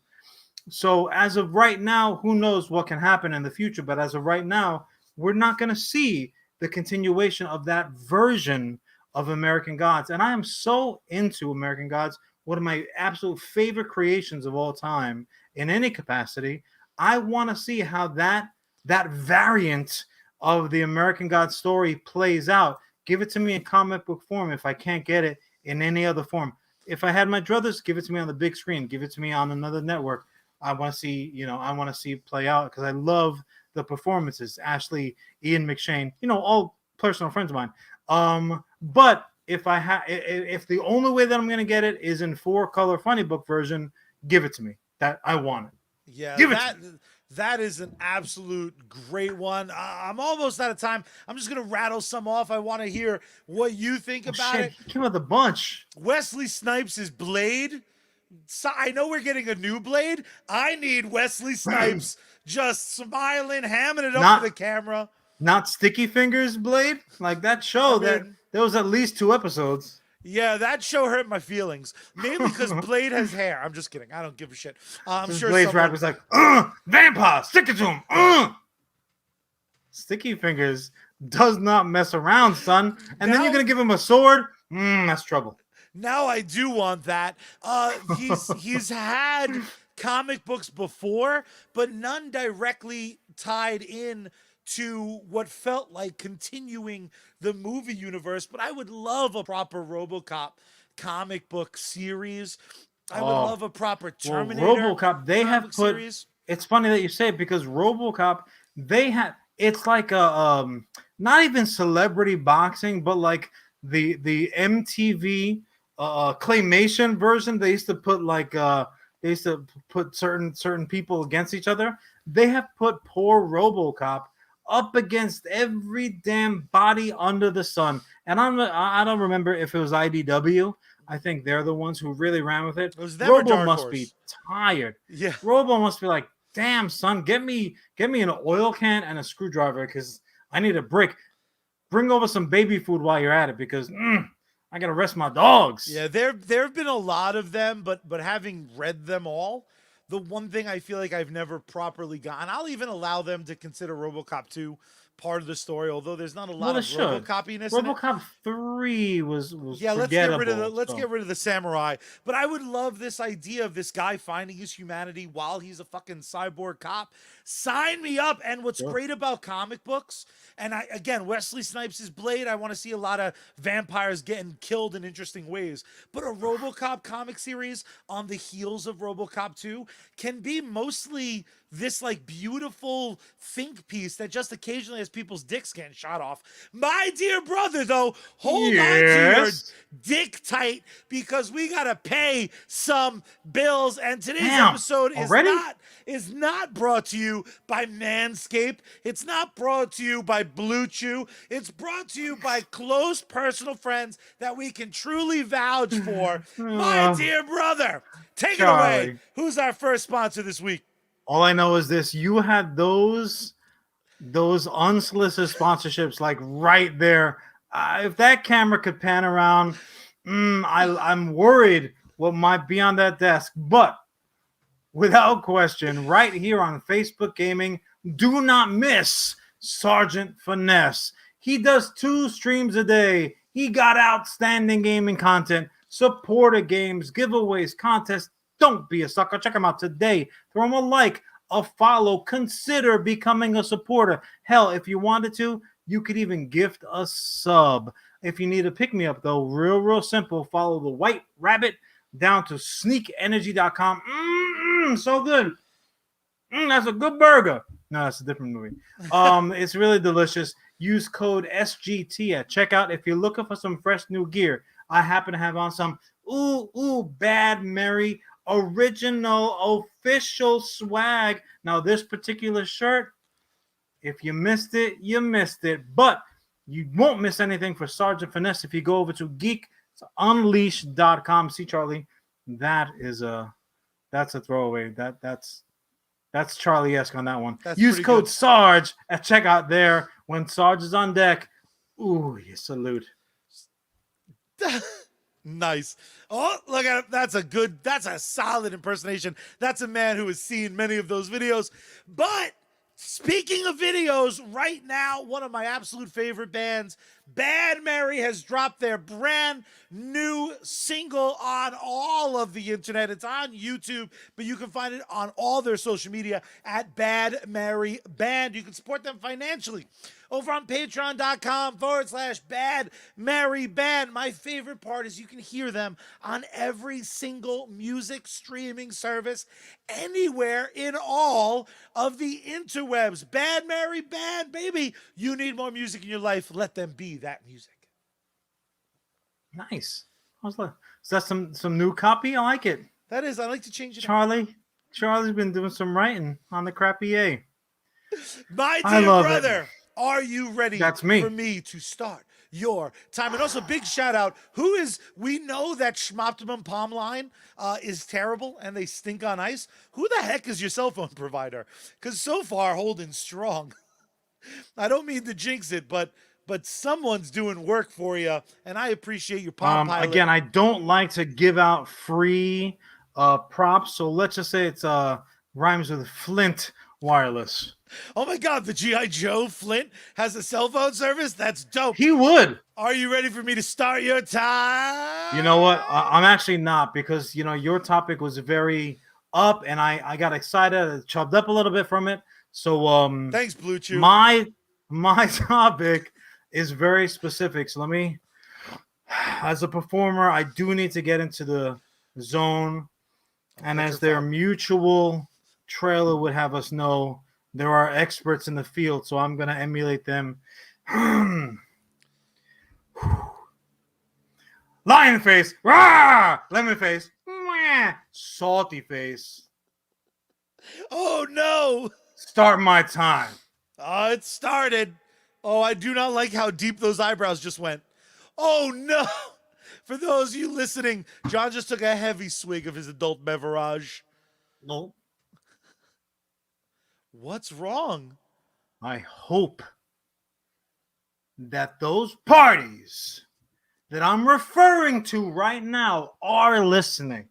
So as of right now, who knows what can happen in the future, but as of right now, we're not going to see the continuation of that version of American Gods. And I am so into American Gods, one of my absolute favorite creations of all time in any capacity. I want to see how that variant of the American Gods story plays out. Give it to me in comic book form if I can't get it in any other form. If I had my druthers, give it to me on the big screen. Give it to me on another network. I want to see, it play out because I love the performances. Ashley, Ian McShane, all personal friends of mine. But if the only way that I'm going to get it is in 4-color funny book version, give it to me. That I want it. Yeah, that is an absolute great one. I'm almost out of time. I'm just going to rattle some off. I want to hear what you think about it. He came with a bunch. Wesley Snipes' Blade. So I know we're getting a new Blade. I need Wesley Snipes just smiling, hamming it up to the camera. Not Sticky Fingers Blade? Like that show, there was at least 2 episodes. Yeah, that show hurt my feelings. Mainly because Blade has hair. I'm just kidding. I don't give a shit. I'm sure Blade's rap was like, vampire, stick it to him. Sticky Fingers does not mess around, son. And then you're going to give him a sword? That's trouble. Now I do want that. He's had comic books before, but none directly tied in to what felt like continuing the movie universe. But I would love a proper RoboCop comic book series. I would love a proper Terminator. RoboCop, they have put series. It's funny that you say it because RoboCop, it's like a not even celebrity boxing, but like the MTV claymation version. They used to put certain people against each other. They have put poor RoboCop up against every damn body under the sun. And I don't remember if it was IDW. I think they're the ones who really ran with it. Robo must be tired. Yeah. Robo must be like, damn, son, get me an oil can and a screwdriver because I need a break. Bring over some baby food while you're at it because I gotta rest my dogs. Yeah, there have been a lot of them, but having read them all, the one thing I feel like I've never properly gotten. I'll even allow them to consider RoboCop 2 part of the story, although there's not a lot Well, it of should. RoboCopiness in it. RoboCop 3 was Yeah, let's get rid of the forgettable. So. get rid of the samurai. But I would love this idea of this guy finding his humanity while he's a fucking cyborg cop. Sign me up. And what's Sure. great about comic books, and again, Wesley Snipes' Blade, I want to see a lot of vampires getting killed in interesting ways. But a RoboCop comic series on the heels of RoboCop 2 can be mostly this like beautiful think piece that just occasionally has people's dicks getting shot off. My dear brother, though, hold on to your Yes. dick tight because we gotta pay some bills. And today's Damn, episode already? is not brought to you by Manscaped. It's not brought to you by Blue Chew. It's brought to you by close personal friends that we can truly vouch for. My dear brother, take it away. Charlie. Who's our first sponsor this week? All I know is this: you had those unsolicited sponsorships like right there. If that camera could pan around, I'm worried what might be on that desk. But without question, right here on Facebook Gaming, do not miss Sergeant Finesse. He does 2 streams a day. He got outstanding gaming content, supporter games, giveaways, contests. Don't be a sucker. Check him out today. Throw him a like, a follow. Consider becoming a supporter. Hell, if you wanted to, you could even gift a sub. If you need a pick-me-up, though, real simple. Follow the White Rabbit down to sneakenergy.com. So good. That's a good burger. No, that's a different movie. It's really delicious. Use code SGT at checkout if you're looking for some fresh new gear. I happen to have on some Bad Mary original official swag. Now, this particular shirt, if you missed it, you missed it. But you won't miss anything for Sergeant Finesse if you go over to geekunleashed.com. See, Charlie, that's a throwaway. That's Charlie-esque on that one. That's Use code good. Sarge at checkout there. When Sarge is on deck, ooh, you salute. Nice. Oh, look at it. That's a solid impersonation. That's a man who has seen many of those videos. But speaking of videos, right now, one of my absolute favorite bands, Bad Mary, has dropped their brand new single on all of the internet. It's on YouTube, but you can find it on all their social media at Bad Mary Band. You can support them financially over on patreon.com/Bad Mary Band. My favorite part is you can hear them on every single music streaming service anywhere in all of the interwebs. Bad Mary Band, baby. You need more music in your life. Let them be that music. Nice. Is that some new copy? I like it. That is, I like to change it. Charlie's been doing some writing on the crappy A. My dear brother, are you ready for me to start your time? And also, big shout out. We know that Schmoptimum Palm line is terrible and they stink on ice. Who the heck is your cell phone provider? Because so far, holding strong. I don't mean to jinx it, but someone's doing work for you, and I appreciate your Palm Pilot. Again, I don't like to give out free props, so let's just say it's rhymes with Flint Wireless. Oh my God, the G.I. Joe Flint has a cell phone service? That's dope. He would. Are you ready for me to start your time? You know what? I'm actually not, because, your topic was very up, and I got excited, chubbed up a little bit from it. So thanks, Blue Chew. My topic is very specific. So let me, as a performer, I do need to get into the zone. And as their mutual trailer would have us know, there are experts in the field, so I'm going to emulate them. Lion face, rah! Lemon face, mwah! Salty face. Oh no! Start my time. Oh, it started. Oh, I do not like how deep those eyebrows just went. Oh no! For those of you listening, John just took a heavy swig of his adult beverage. No. What's wrong? I hope that those parties that I'm referring to right now are listening.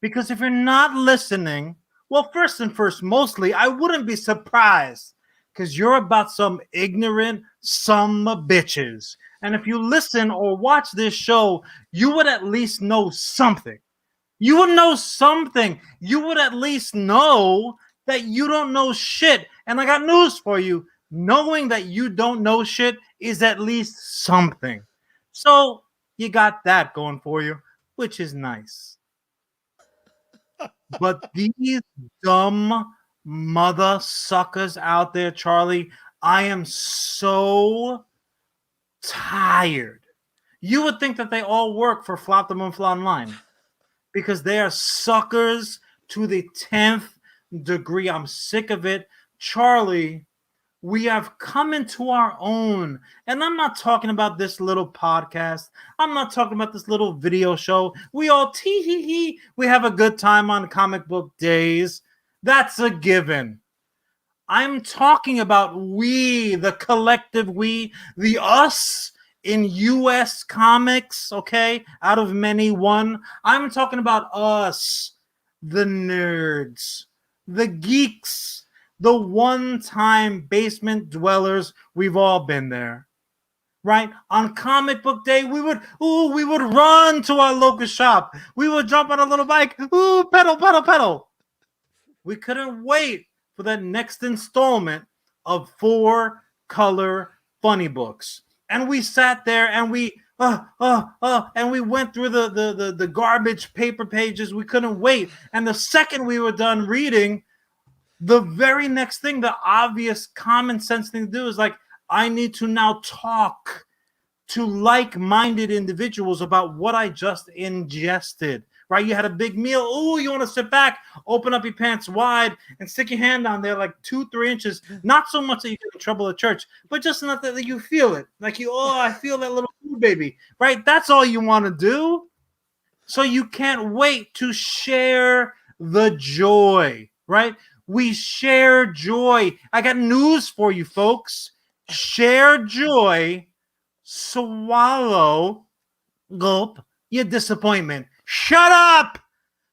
Because if you're not listening, Well, first and first, mostly, I wouldn't be surprised because you're about some ignorant some bitches. And if you listen or watch this show, you would at least know something. You would know something. You would at least know that you don't know shit. And I got news for you. Knowing that you don't know shit is at least something. So you got that going for you, which is nice. But these dumb mother suckers out there, Charlie, I am so tired. You would think that they all work for Flop the Moonfly Online because they are suckers to the 10th degree. I'm sick of it. Charlie, we have come into our own. And I'm not talking about this little podcast. I'm not talking about this little video show. We all tee hee hee. We have a good time on comic book days. That's a given. I'm talking about we, the collective we, the us in US comics, okay? Out of many, one. I'm talking about us, the nerds, the geeks, the one-time basement dwellers. We've all been there, right? On comic book day, we would run to our local shop. We would jump on a little bike. Ooh, pedal, pedal, pedal. We couldn't wait for that next installment of 4-color funny books. And we sat there and we and we went through the garbage paper pages. We couldn't wait. And the second we were done reading, the very next thing, the obvious common sense thing to do is like, I need to now talk to like-minded individuals about what I just ingested, right? You had a big meal. Oh, you want to sit back, open up your pants wide and stick your hand down there like 2-3 inches. Not so much that you get in trouble at church, but just enough that you feel it. Like I feel that little food baby, right? That's all you want to do. So you can't wait to share the joy, right? We share joy. I got news for you, folks. Share joy, swallow, gulp, your disappointment. Shut up!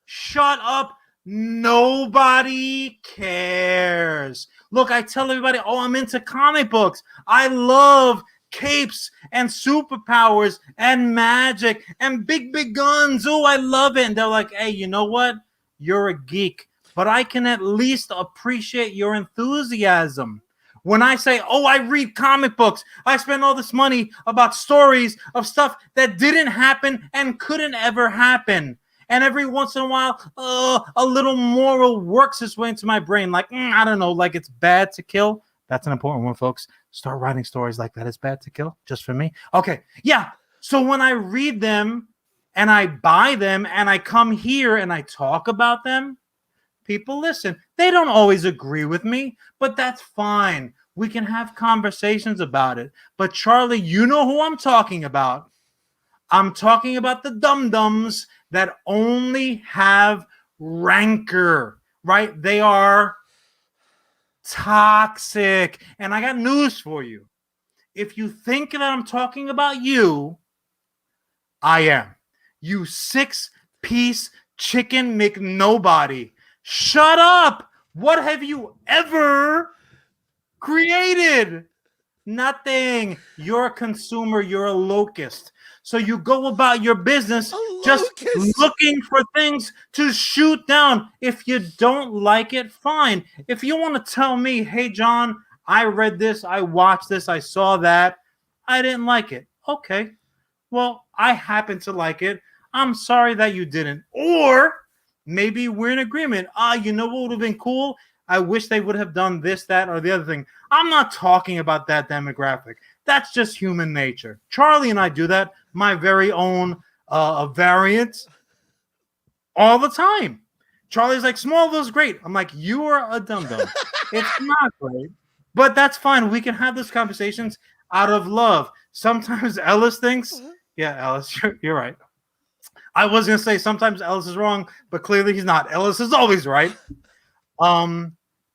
Shut up. Nobody cares. Look, I tell everybody, I'm into comic books. I love capes and superpowers and magic and big, big guns. Oh, I love it. And they're like, hey, you know what? You're a geek. But I can at least appreciate your enthusiasm. When I say, I read comic books, I spend all this money about stories of stuff that didn't happen and couldn't ever happen. And every once in a while, a little moral works its way into my brain. Like, I don't know, like it's bad to kill. That's an important one, folks. Start writing stories like that. It's bad to kill, just for me. Okay, yeah. So when I read them and I buy them and I come here and I talk about them, people listen. They don't always agree with me, but that's fine. We can have conversations about it. But Charlie, you know who I'm talking about. I'm talking about the dum-dums that only have rancor, right? They are toxic. And I got news for you. If you think that I'm talking about you, I am. You 6-piece chicken McNobody. Shut up! What have you ever created? Nothing. You're a consumer. You're a locust. So you go about your business just looking for things to shoot down. If you don't like it, fine. If you want to tell me, hey, John, I read this, I watched this, I saw that, I didn't like it. Okay. Well, I happen to like it. I'm sorry that you didn't. Or maybe we're in agreement. You know what would have been cool? I wish they would have done this, that, or the other thing. I'm not talking about that demographic. That's just human nature. Charlie and I do that, my very own variant, all the time. Charlie's like, Smallville's great. I'm like, you are a dum-dum. It's not great. But that's fine. We can have those conversations out of love. Sometimes Ellis thinks, yeah, Ellis, you're right. I was going to say sometimes Ellis is wrong, but clearly he's not. Ellis is always right.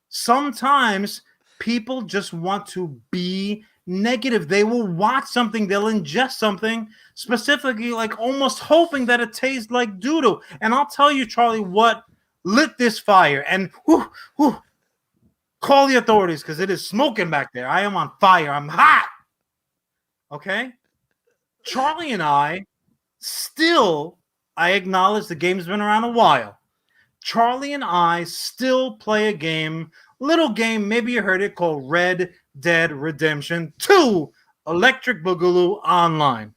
Sometimes people just want to be negative. They will watch something, they'll ingest something specifically, like almost hoping that it tastes like doodle. And I'll tell you, Charlie, what lit this fire and call the authorities because it is smoking back there. I am on fire. I'm hot. Okay? Charlie and I still, I acknowledge the game's been around a while. Charlie and I still play a game, little game, maybe you heard it, called Red Dead Redemption 2 Electric Boogaloo Online.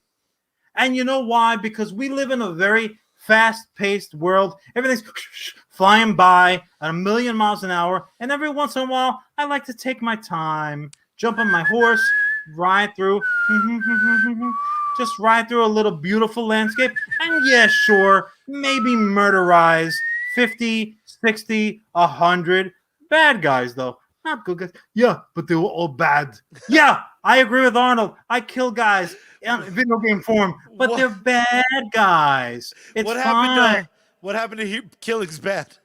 And you know why? Because we live in a very fast-paced world. Everything's flying by at 1,000,000 miles an hour. And every once in a while, I like to take my time, jump on my horse, ride through, just ride through a little beautiful landscape. And yeah, sure, maybe murderize 50, 60, 100 bad guys, though. Not good guys. Yeah, but they were all bad. Yeah, I agree with Arnold. I kill guys in video game form, but they're bad guys. It's fine. What happened to killing's bad?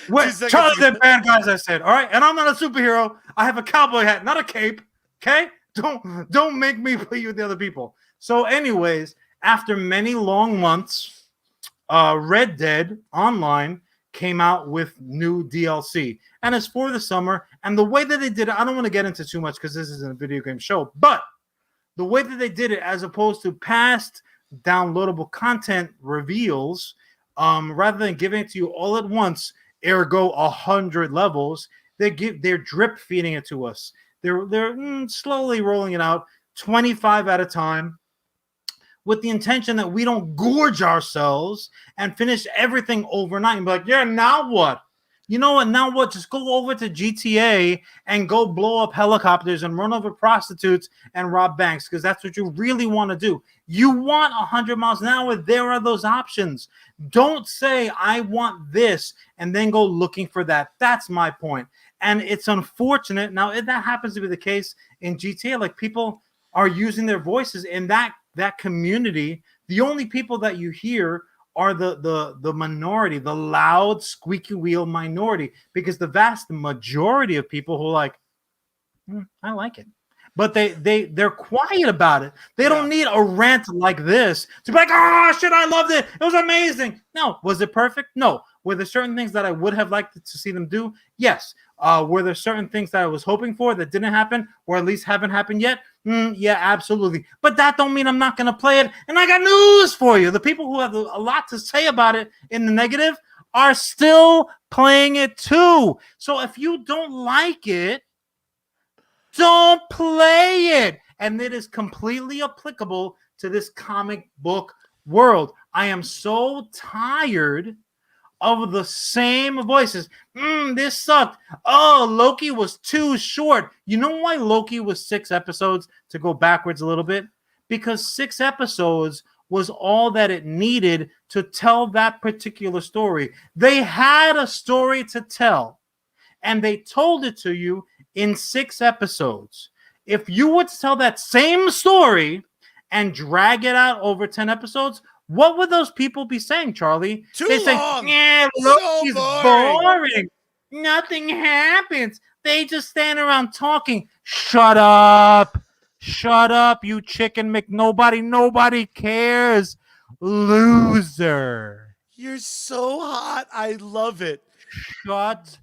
Charlie said bad guys, I said. All right, and I'm not a superhero. I have a cowboy hat, not a cape. Okay? Don't make me play you with the other people. So anyways, after many long months, Red Dead Online came out with new DLC, and it's for the summer. And the way that they did it, I don't want to get into too much because this isn't a video game show, but the way that they did it, as opposed to past downloadable content reveals, rather than giving it to you all at once, ergo 100 levels, they're drip feeding it to us. They're slowly rolling it out, 25 at a time, with the intention that we don't gorge ourselves and finish everything overnight and be like, yeah, now what? You know what? Now what? Just go over to GTA and go blow up helicopters and run over prostitutes and rob banks, because that's what you really want to do. You want 100 miles an hour. There are those options. Don't say, I want this, and then go looking for that. That's my point. And it's unfortunate. Now, if that happens to be the case in GTA, like, people are using their voices in that community. The only people that you hear are the minority, the loud, squeaky wheel minority, because the vast majority of people who are like, I like it, but they're quiet about it. They don't need a rant like this to be like, oh shit, I loved it, it was amazing. No. Was it perfect? No. Were there certain things that I would have liked to see them do? Yes. Were there certain things that I was hoping for that didn't happen, or at least haven't happened yet? Yeah, absolutely. But that don't mean I'm not going to play it. And I got news for you. The people who have a lot to say about it in the negative are still playing it too. So if you don't like it, don't play it. And it is completely applicable to this comic book world. I am so tired of the same voices. This sucked. Oh, Loki was too short. You know why Loki was 6 episodes, to go backwards a little bit? Because 6 episodes was all that it needed to tell that particular story. They had a story to tell, and they told it to you in 6 episodes. If you would tell that same story and drag it out over 10 episodes, what would those people be saying, Charlie? They say, yeah, Loki's boring. Nothing happens. They just stand around talking. Shut up. Shut up, you chicken McNobody. Nobody cares. Loser. You're so hot. I love it. Shut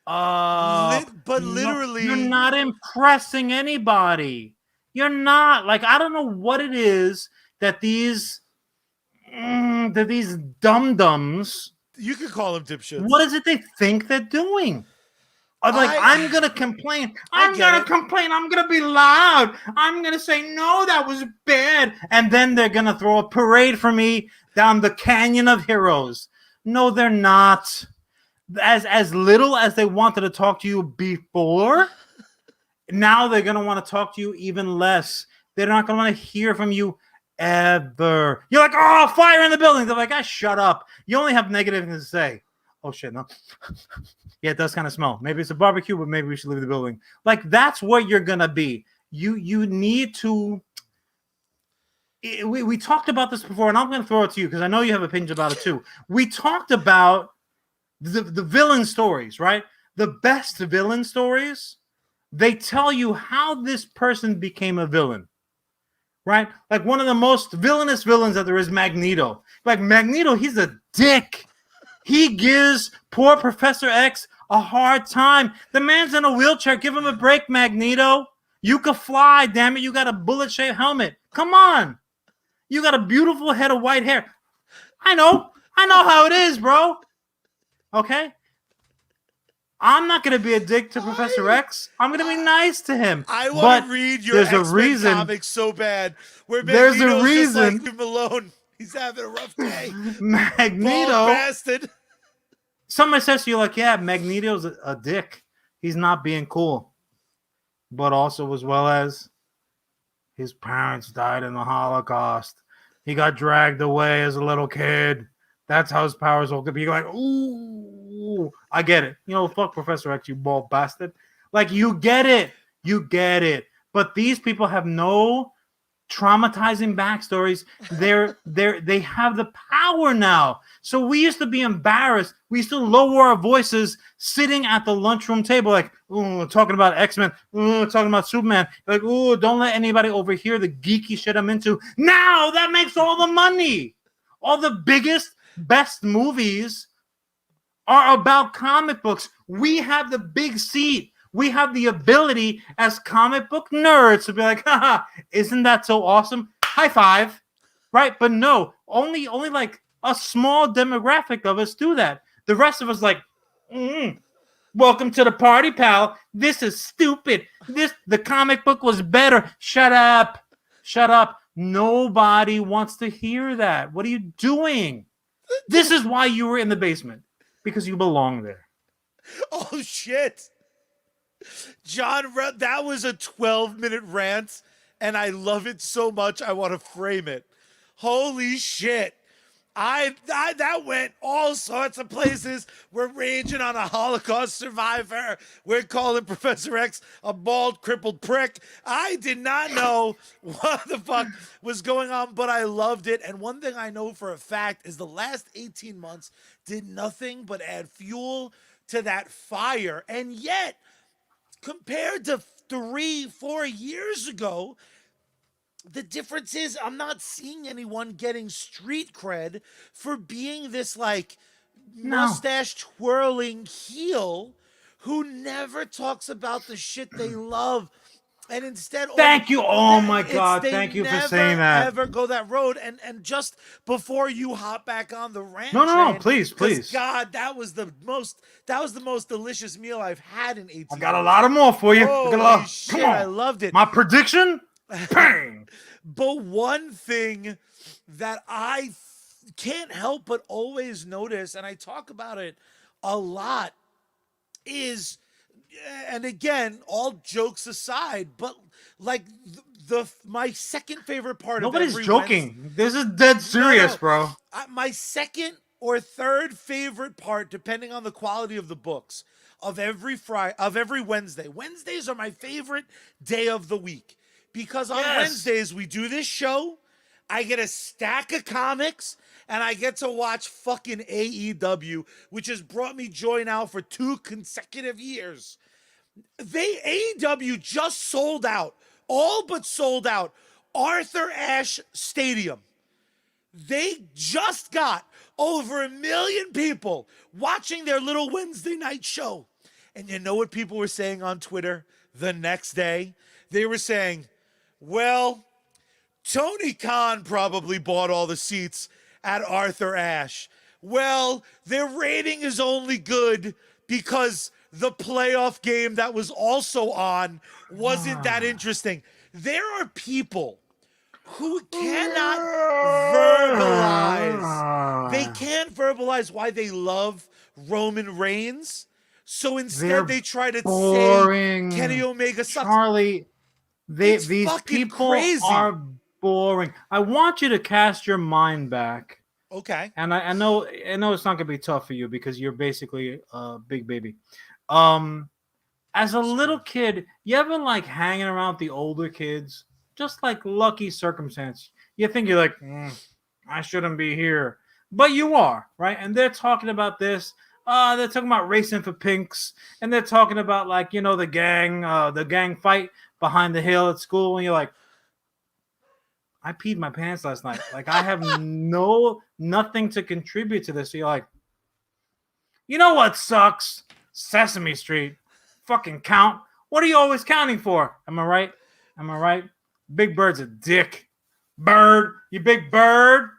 up. But literally, you're not impressing anybody. You're not. Like, I don't know what it is that these dum-dums, you could call them dipshits. What is it they think they're doing? I'm going to complain. I'm going to complain. I'm going to be loud. I'm going to say, no, that was bad. And then they're going to throw a parade for me down the Canyon of Heroes. No, they're not. As little as they wanted to talk to you before, now they're going to want to talk to you even less. They're not going to want to hear from you ever. You're like, oh, fire in the building. They're like, shut up. You only have negative things to say. Oh shit, no. Yeah, it does kind of smell. Maybe it's a barbecue, but maybe we should leave the building. Like, that's what you're gonna be. You need to. We talked about this before, and I'm gonna throw it to you because I know you have opinions about it too. We talked about the villain stories, right? The best villain stories. They tell you how this person became a villain. Right? Like, one of the most villainous villains that there is, Magneto. Like, Magneto, he's a dick. He gives poor Professor X a hard time. The man's in a wheelchair. Give him a break, Magneto. You can fly, damn it. You got a bullet-shaped helmet. Come on. You got a beautiful head of white hair. I know how it is, bro. Okay? I'm not going to be a dick to Professor X. I'm going to be nice to him. I want to read your X-Men comics so bad. Where Magneto's just like, leave him alone. He's having a rough day. Magneto. Bald bastard. Somebody says to you like, yeah, Magneto's a dick. He's not being cool. But also as well as his parents died in the Holocaust. He got dragged away as a little kid. That's how his powers will be. Like, ooh, I get it. You know, fuck Professor X, you bald bastard. Like, you get it. You get it. But these people have no traumatizing backstories. They have the power now. So we used to be embarrassed. We used to lower our voices sitting at the lunchroom table, like, ooh, talking about X-Men, ooh, talking about Superman. Like, ooh, don't let anybody overhear the geeky shit I'm into. Now that makes all the money. All the biggest, best movies are about comic books. We have the big seat. We have the ability as comic book nerds to be like, haha, isn't that so awesome? High five. Right? But no, only like a small demographic of us do that. The rest of us like, welcome to the party, pal. This is stupid. The comic book was better. Shut up. Shut up. Nobody wants to hear that. What are you doing? This is why you were in the basement. Because you belong there. Oh, shit. John, that was a 12-minute rant, and I love it so much I want to frame it. Holy shit. That went all sorts of places. We're raging on a Holocaust survivor. We're calling Professor X a bald, crippled prick. I did not know what the fuck was going on, but I loved it. And one thing I know for a fact is the last 18 months did nothing but add fuel to that fire. And yet, compared to 3-4 years ago, the difference is I'm not seeing anyone getting street cred for being this like mustache twirling heel who never talks about the shit they love. And instead, thank you. Oh my God. Thank you for saying that. Ever go that road. And just before you hop back on the rant, no, please. God, that was the most delicious meal I've had in 18 I got a lot of more for you. Holy shit, come on. I loved it. My prediction? Bang. But one thing that I can't help but always notice, and I talk about it a lot, is, and again, all jokes aside, but like my second favorite part Nobody's of every joking. Wednesday, this is dead serious, bro. My second or third favorite part, depending on the quality of the books, of every Wednesday. Wednesdays are my favorite day of the week. Because on Wednesdays, we do this show, I get a stack of comics, and I get to watch fucking AEW, which has brought me joy now for 2 consecutive years. AEW just sold out, all but sold out, Arthur Ashe Stadium. They just got over 1 million people watching their little Wednesday night show. And you know what people were saying on Twitter the next day? They were saying, well, Tony Khan probably bought all the seats at Arthur Ashe. Well, their rating is only good because the playoff game that was also on wasn't that interesting. There are people who cannot verbalize. They can't verbalize why they love Roman Reigns. So instead they try to say Kenny Omega sucks. Charlie, these people are boring. I want you to cast your mind back. Okay. And I know it's not gonna be tough for you because you're basically a big baby. As a little kid, you ever like hanging around with the older kids? Just like lucky circumstance. You think you're like, I shouldn't be here. But you are, right? And they're talking about this. They're talking about racing for pinks. And they're talking about like, you know, the gang fight behind the hill at school. And you're like, I peed my pants last night. Like I have nothing to contribute to this. So you're like, You know what sucks? Sesame Street. Fucking count. What are you always counting for? Am I right? Am I right? Big Bird's a dick. Bird, you big bird.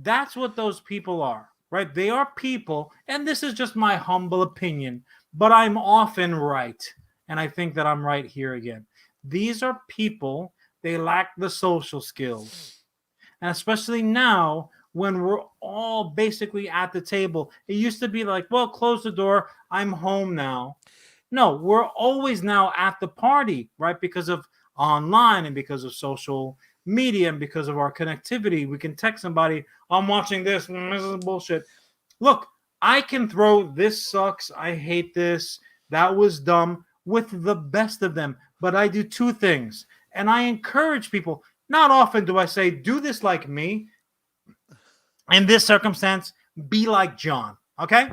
That's what those people are, right? They are people, and this is just my humble opinion, but I'm often right. And I think that I'm right here again. These are people, they lack the social skills. And especially now when we're all basically at the table. It used to be like, well, close the door. I'm home now. No, we're always now at the party, right? Because of online and because of social media and because of our connectivity. We can text somebody, I'm watching this. This is bullshit. Look, I can throw this sucks. I hate this. That was dumb with the best of them. But I do two things. And I encourage people. Not often do I say, do this like me. In this circumstance, be like John. Okay?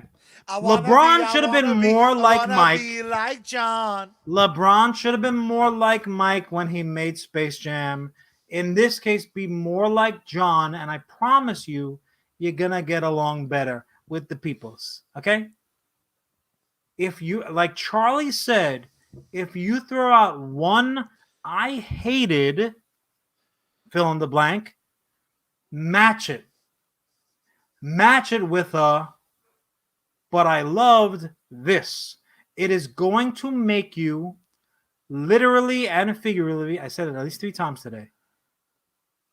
LeBron should have been more like Mike. Be like John. LeBron should have been more like Mike when he made Space Jam. In this case, be more like John. And I promise you, you're going to get along better with the peoples. Okay? If you, like Charlie said, if you throw out one I hated, fill in the blank, match it. Match it with a, but I loved this. It is going to make you literally and figuratively, I said it at least 3 times today.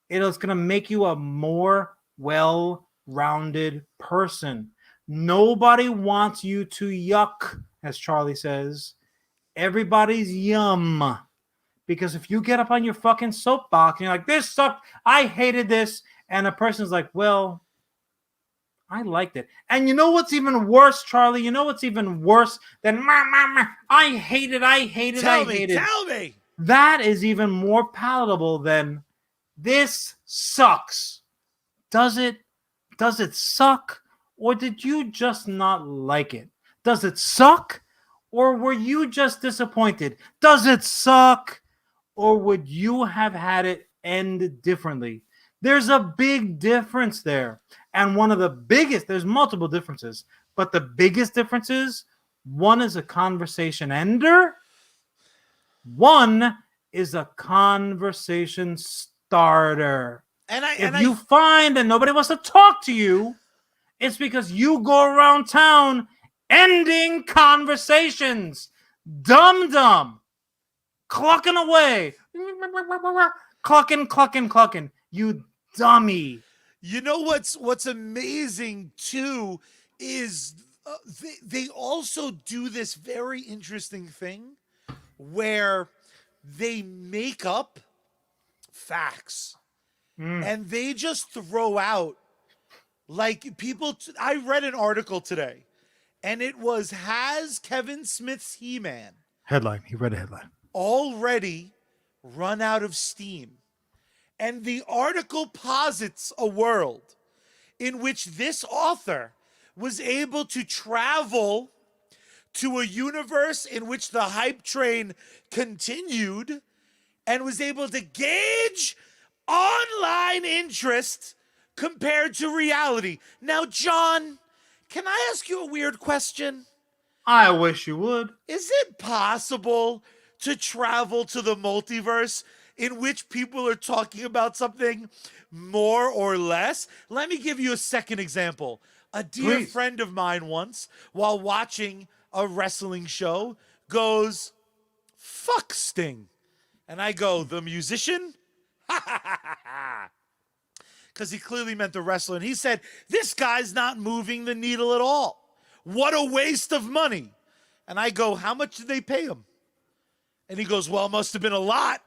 It is going to make you a more well-rounded person. Nobody wants you to yuck, as Charlie says. Everybody's yum. Because if you get up on your fucking soapbox and you're like, this sucked, I hated this, and a person's like, well, I liked it. And you know what's even worse, Charlie? You know what's even worse than I hate it, I hate it, I hate it. Tell me. That is even more palatable than this sucks. Does it suck? Or did you just not like it? Does it suck? Or were you just disappointed? Does it suck? Or would you have had it end differently? There's a big difference there. And one of the biggest, there's multiple differences, but the biggest difference is one is a conversation ender. One is a conversation starter. If you find that nobody wants to talk to you, it's because you go around town ending conversations. Dumb. Clucking away. Clucking. You dummy. You know what's amazing too is they also do this very interesting thing where they make up facts and they just throw out like people. I read an article today and it was, has Kevin Smith's He-Man Headline. He read a headline. Already run out of steam? And the article posits a world in which this author was able to travel to a universe in which the hype train continued and was able to gauge online interest compared to reality. Now, John, can I ask you a weird question? I wish you would. Is it possible to travel to the multiverse in which people are talking about something more or less? Let me give you a second example. A dear friend of mine once, while watching a wrestling show, goes, fuck Sting. And I go, the musician? Because he clearly meant the wrestler. And he said, this guy's not moving the needle at all. What a waste of money. And I go, how much did they pay him? And he goes, well, it must have been a lot.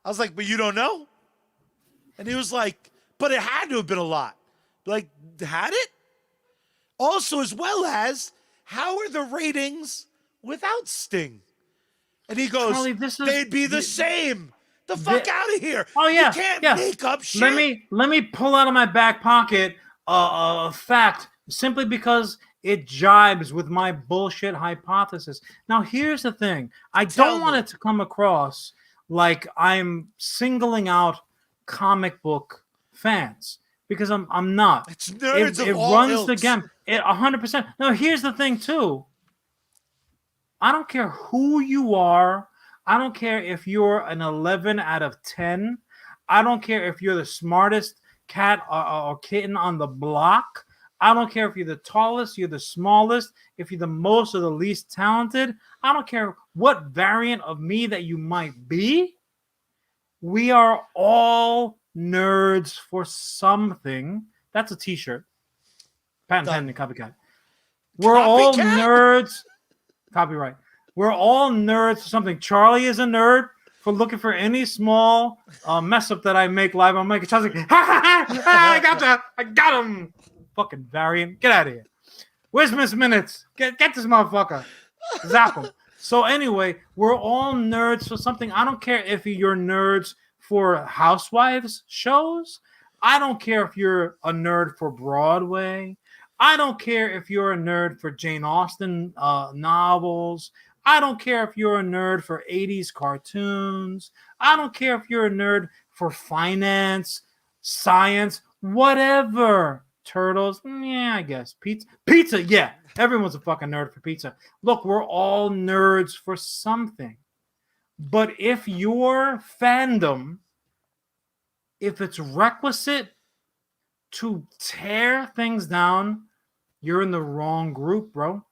I was like, but you don't know? And he was like, but it had to have been a lot. Like, had it? Also, as well as, how are the ratings without Sting? And he goes, Charlie, they'd be the same. The fuck out of here. Oh, yeah. You can't make up shit. Let me pull out of my back pocket a fact simply because it jibes with my bullshit hypothesis. Now, here's the thing. I don't want it to come across like I'm singling out comic book fans, because I'm not. It's nerds It of all runs the ilks. gamut. 100%. No, here's the thing too. I don't care who you are. I don't care if you're an 11 out of 10. I don't care if you're the smartest cat or kitten on the block. I don't care if you're the tallest, you're the smallest, if you're the most or the least talented. I don't care what variant of me that you might be. We are all nerds for something. That's a t-shirt. Patent pending, copycat. We're all nerds. Copyright. We're all nerds for something. Charlie is a nerd for looking for any small mess up that I make live on mic. Charlie's like, ha, ha, ha, ha, I got that. I got him. Fucking variant. Get out of here. Where's Miss Minutes? Get this motherfucker. Zap him. So anyway, we're all nerds for something. I don't care if you're nerds for housewives shows. I don't care if you're a nerd for Broadway. I don't care if you're a nerd for Jane Austen novels. I don't care if you're a nerd for 80s cartoons. I don't care if you're a nerd for finance, science, whatever. Turtles, yeah, I guess. Pizza, yeah. Everyone's a fucking nerd for pizza. Look, we're all nerds for something. But if your fandom, if it's requisite to tear things down, you're in the wrong group, bro.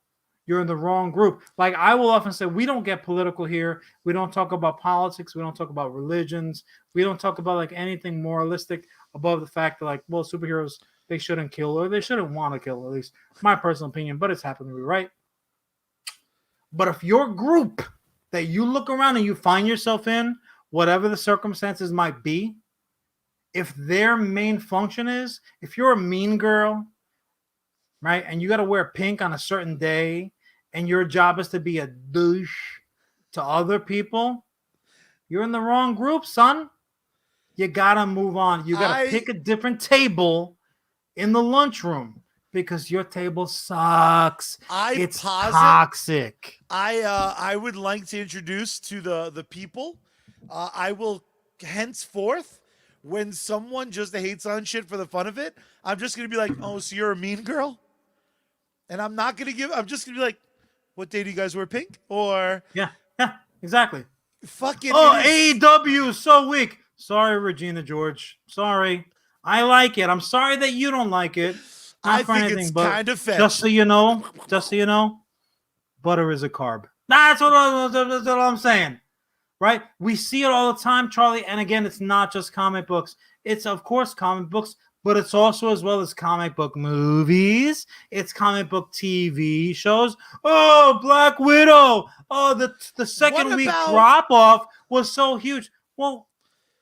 You're in the wrong group. Like I will often say, we don't get political here. We don't talk about politics. We don't talk about religions. We don't talk about like anything moralistic above the fact that like, well, superheroes, they shouldn't kill or they shouldn't want to kill, at least my personal opinion, but it's happened to me, right? But if your group that you look around and you find yourself in, whatever the circumstances might be, if their main function is, if you're a mean girl, right, and you got to wear pink on a certain day, and your job is to be a douche to other people, you're in the wrong group, son. You got to move on. You got to pick a different table in the lunchroom because your table sucks. It's toxic. I would like to introduce to the people. I will henceforth, when someone just hates on shit for the fun of it, I'm just gonna be like, oh, so you're a mean girl? And I'm not gonna I'm just gonna be like, what day do you guys wear pink? Or yeah, exactly. Fucking AEW is so weak. Sorry, Regina George. Sorry. I like it. I'm sorry that you don't like it. Not I for think anything, it's but kind of fetch. just so you know, butter is a carb. That's what I'm saying. Right? We see it all the time, Charlie. And again, it's not just comic books. It's, of course, comic books, but it's also as well as comic book movies. It's comic book TV shows. Oh, Black Widow. Oh, the second week drop-off was so huge. Well,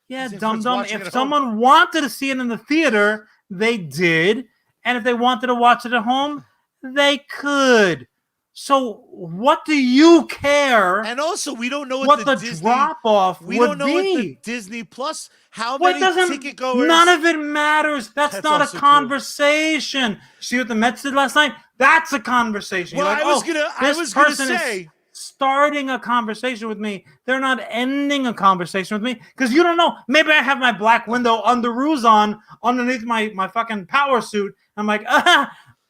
yeah, dum-dum. If someone wanted to see it in the theater, they did. And if they wanted to watch it at home, they could. So what do you care? And also, we don't know what the drop-off would be. We don't know what the Disney Plus, how many ticket goers. None of it matters. That's not a conversation. True. See what the Mets did last night? That's a conversation. Well, like, I was gonna say, starting a conversation with me. They're not ending a conversation with me because you don't know. Maybe I have my black window underoos on underneath my fucking power suit. I'm like, oh,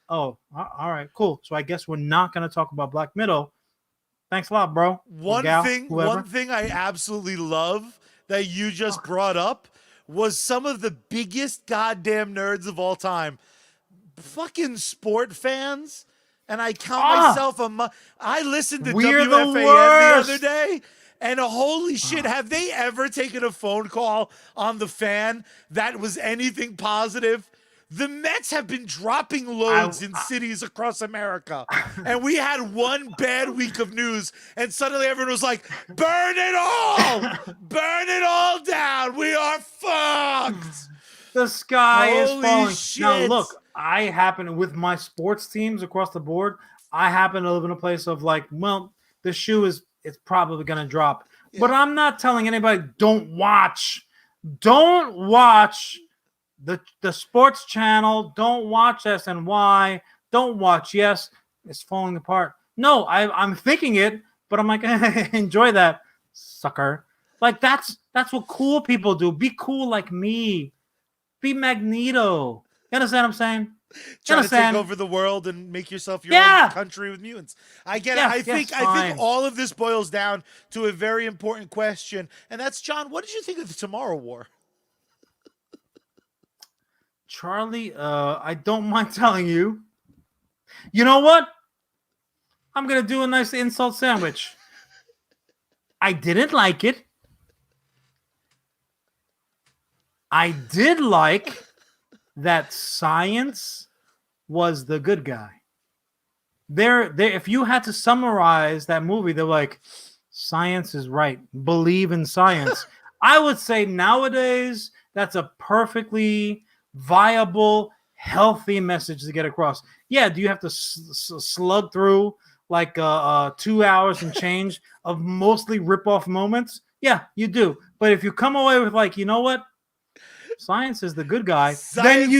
all right, cool. So I guess we're not going to talk about Black Widow. Thanks a lot, bro. One thing I absolutely love that you just brought up was some of the biggest goddamn nerds of all time. Fucking sport fans. And I count myself I listened to WFAN the other day, and holy shit, have they ever taken a phone call on the Fan that was anything positive? The Mets have been dropping loads in cities across America, and we had one bad week of news, and suddenly everyone was like, burn it all! Burn it all down! We are fucked! The sky is falling. Shit. Now, look, I happen, with my sports teams across the board, I happen to live in a place of like, well, the shoe it's probably going to drop. Yeah. But I'm not telling anybody, don't watch the sports channel. Don't watch SNY. Don't watch Yes. It's falling apart. No, I'm thinking it, but I'm like, enjoy that, sucker. Like that's what cool people do. Be cool like me. Be Magneto. You understand what I'm saying? You Try to take understand? over the world and make yourself your Yeah. own country with mutants. I get Yes, it. yes, I fine. think all of this boils down to a very important question, and that's, John, what did you think of the Tomorrow War? Charlie, I don't mind telling you. You know what? I'm gonna do a nice insult sandwich. I didn't like it. I did like that science was the good guy. If you had to summarize that movie, they're like, science is right. Believe in science. I would say nowadays that's a perfectly viable, healthy message to get across. Yeah, do you have to slug through like 2 hours and change of mostly rip-off moments? Yeah, you do. But if you come away with like, you know what? Science is the good guy. Then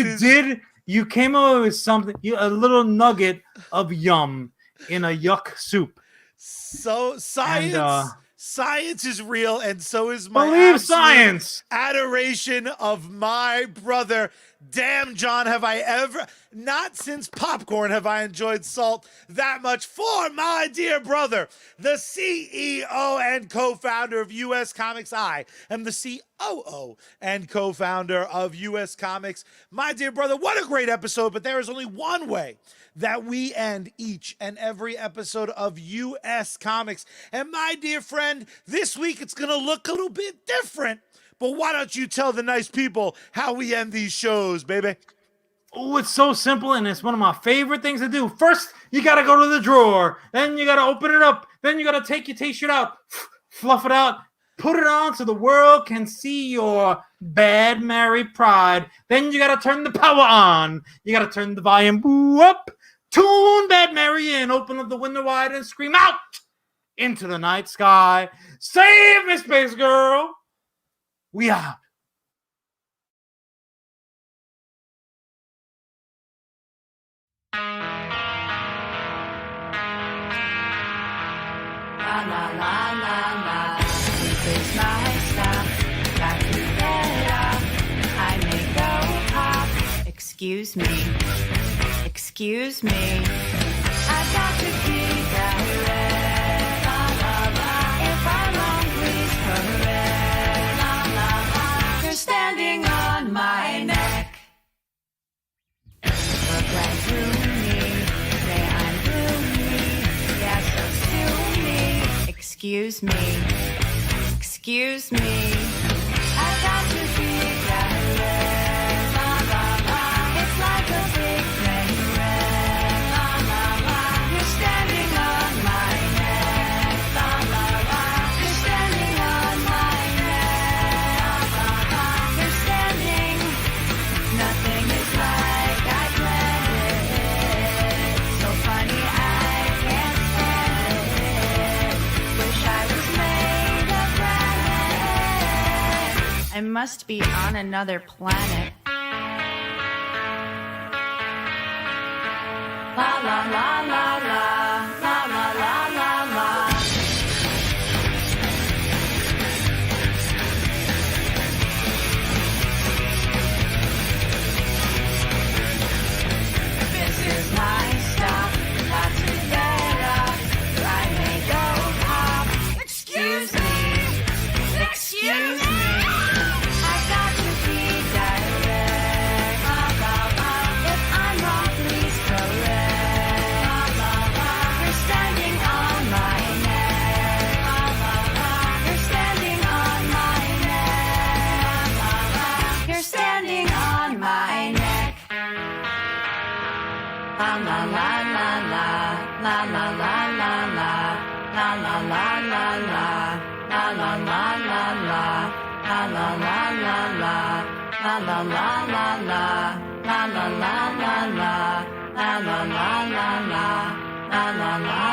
you came away with something, a little nugget of yum in a yuck soup. So science is real, and so is my believe science adoration of my brother. Damn, John, have I ever, not since popcorn have I enjoyed salt that much for my dear brother, the CEO and co-founder of US Comics. I am the COO and co-founder of US Comics. My dear brother, what a great episode, but there is only one way that we end each and every episode of US Comics. And my dear friend, this week it's going to look a little bit different. But why don't you tell the nice people how we end these shows, baby? Oh, it's so simple, and it's one of my favorite things to do. First, you got to go to the drawer. Then you got to open it up. Then you got to take your t-shirt out, fluff it out, put it on so the world can see your bad Mary pride. Then you got to turn the power on. You got to turn the volume up. Tune Bad Mary in. Open up the window wide and scream out into the night sky. Save me, Space Girl. We out. La la la la la. This is my stuff. Got to get up. I may go pop. Excuse me. Excuse me. I got to be direct. La la la. If I'm wrong, please correct. La la la. You're standing on my neck. Look right through me. Say I'm gloomy. Yeah, so sue me. Excuse me. Excuse me. I got to be direct. La la la. It's like a big train wreck. La la la. You're standing on my neck. La la la. You're standing on my neck. La la la. You're standing. Nothing is like I planned it. So funny I can't stand it. Wish I was made of granite. I must be on another planet. La la la la la, la la la la la. This is my stuff, got to get up. I may go pop. Excuse me, excuse me. I got to be direct. La la la. If I'm wrong, please correct. La la la. You're standing on my neck. La la la. You're standing on my neck. La la la. You're standing on my neck. La la la la la, la la la la la, la la la la la, la la la la la, la la la la la, la la la la la, la la la la la, la la la la la, la la la la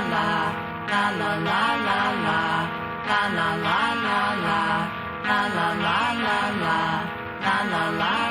la, la la la la la, la la la la la, la la la la la, la la la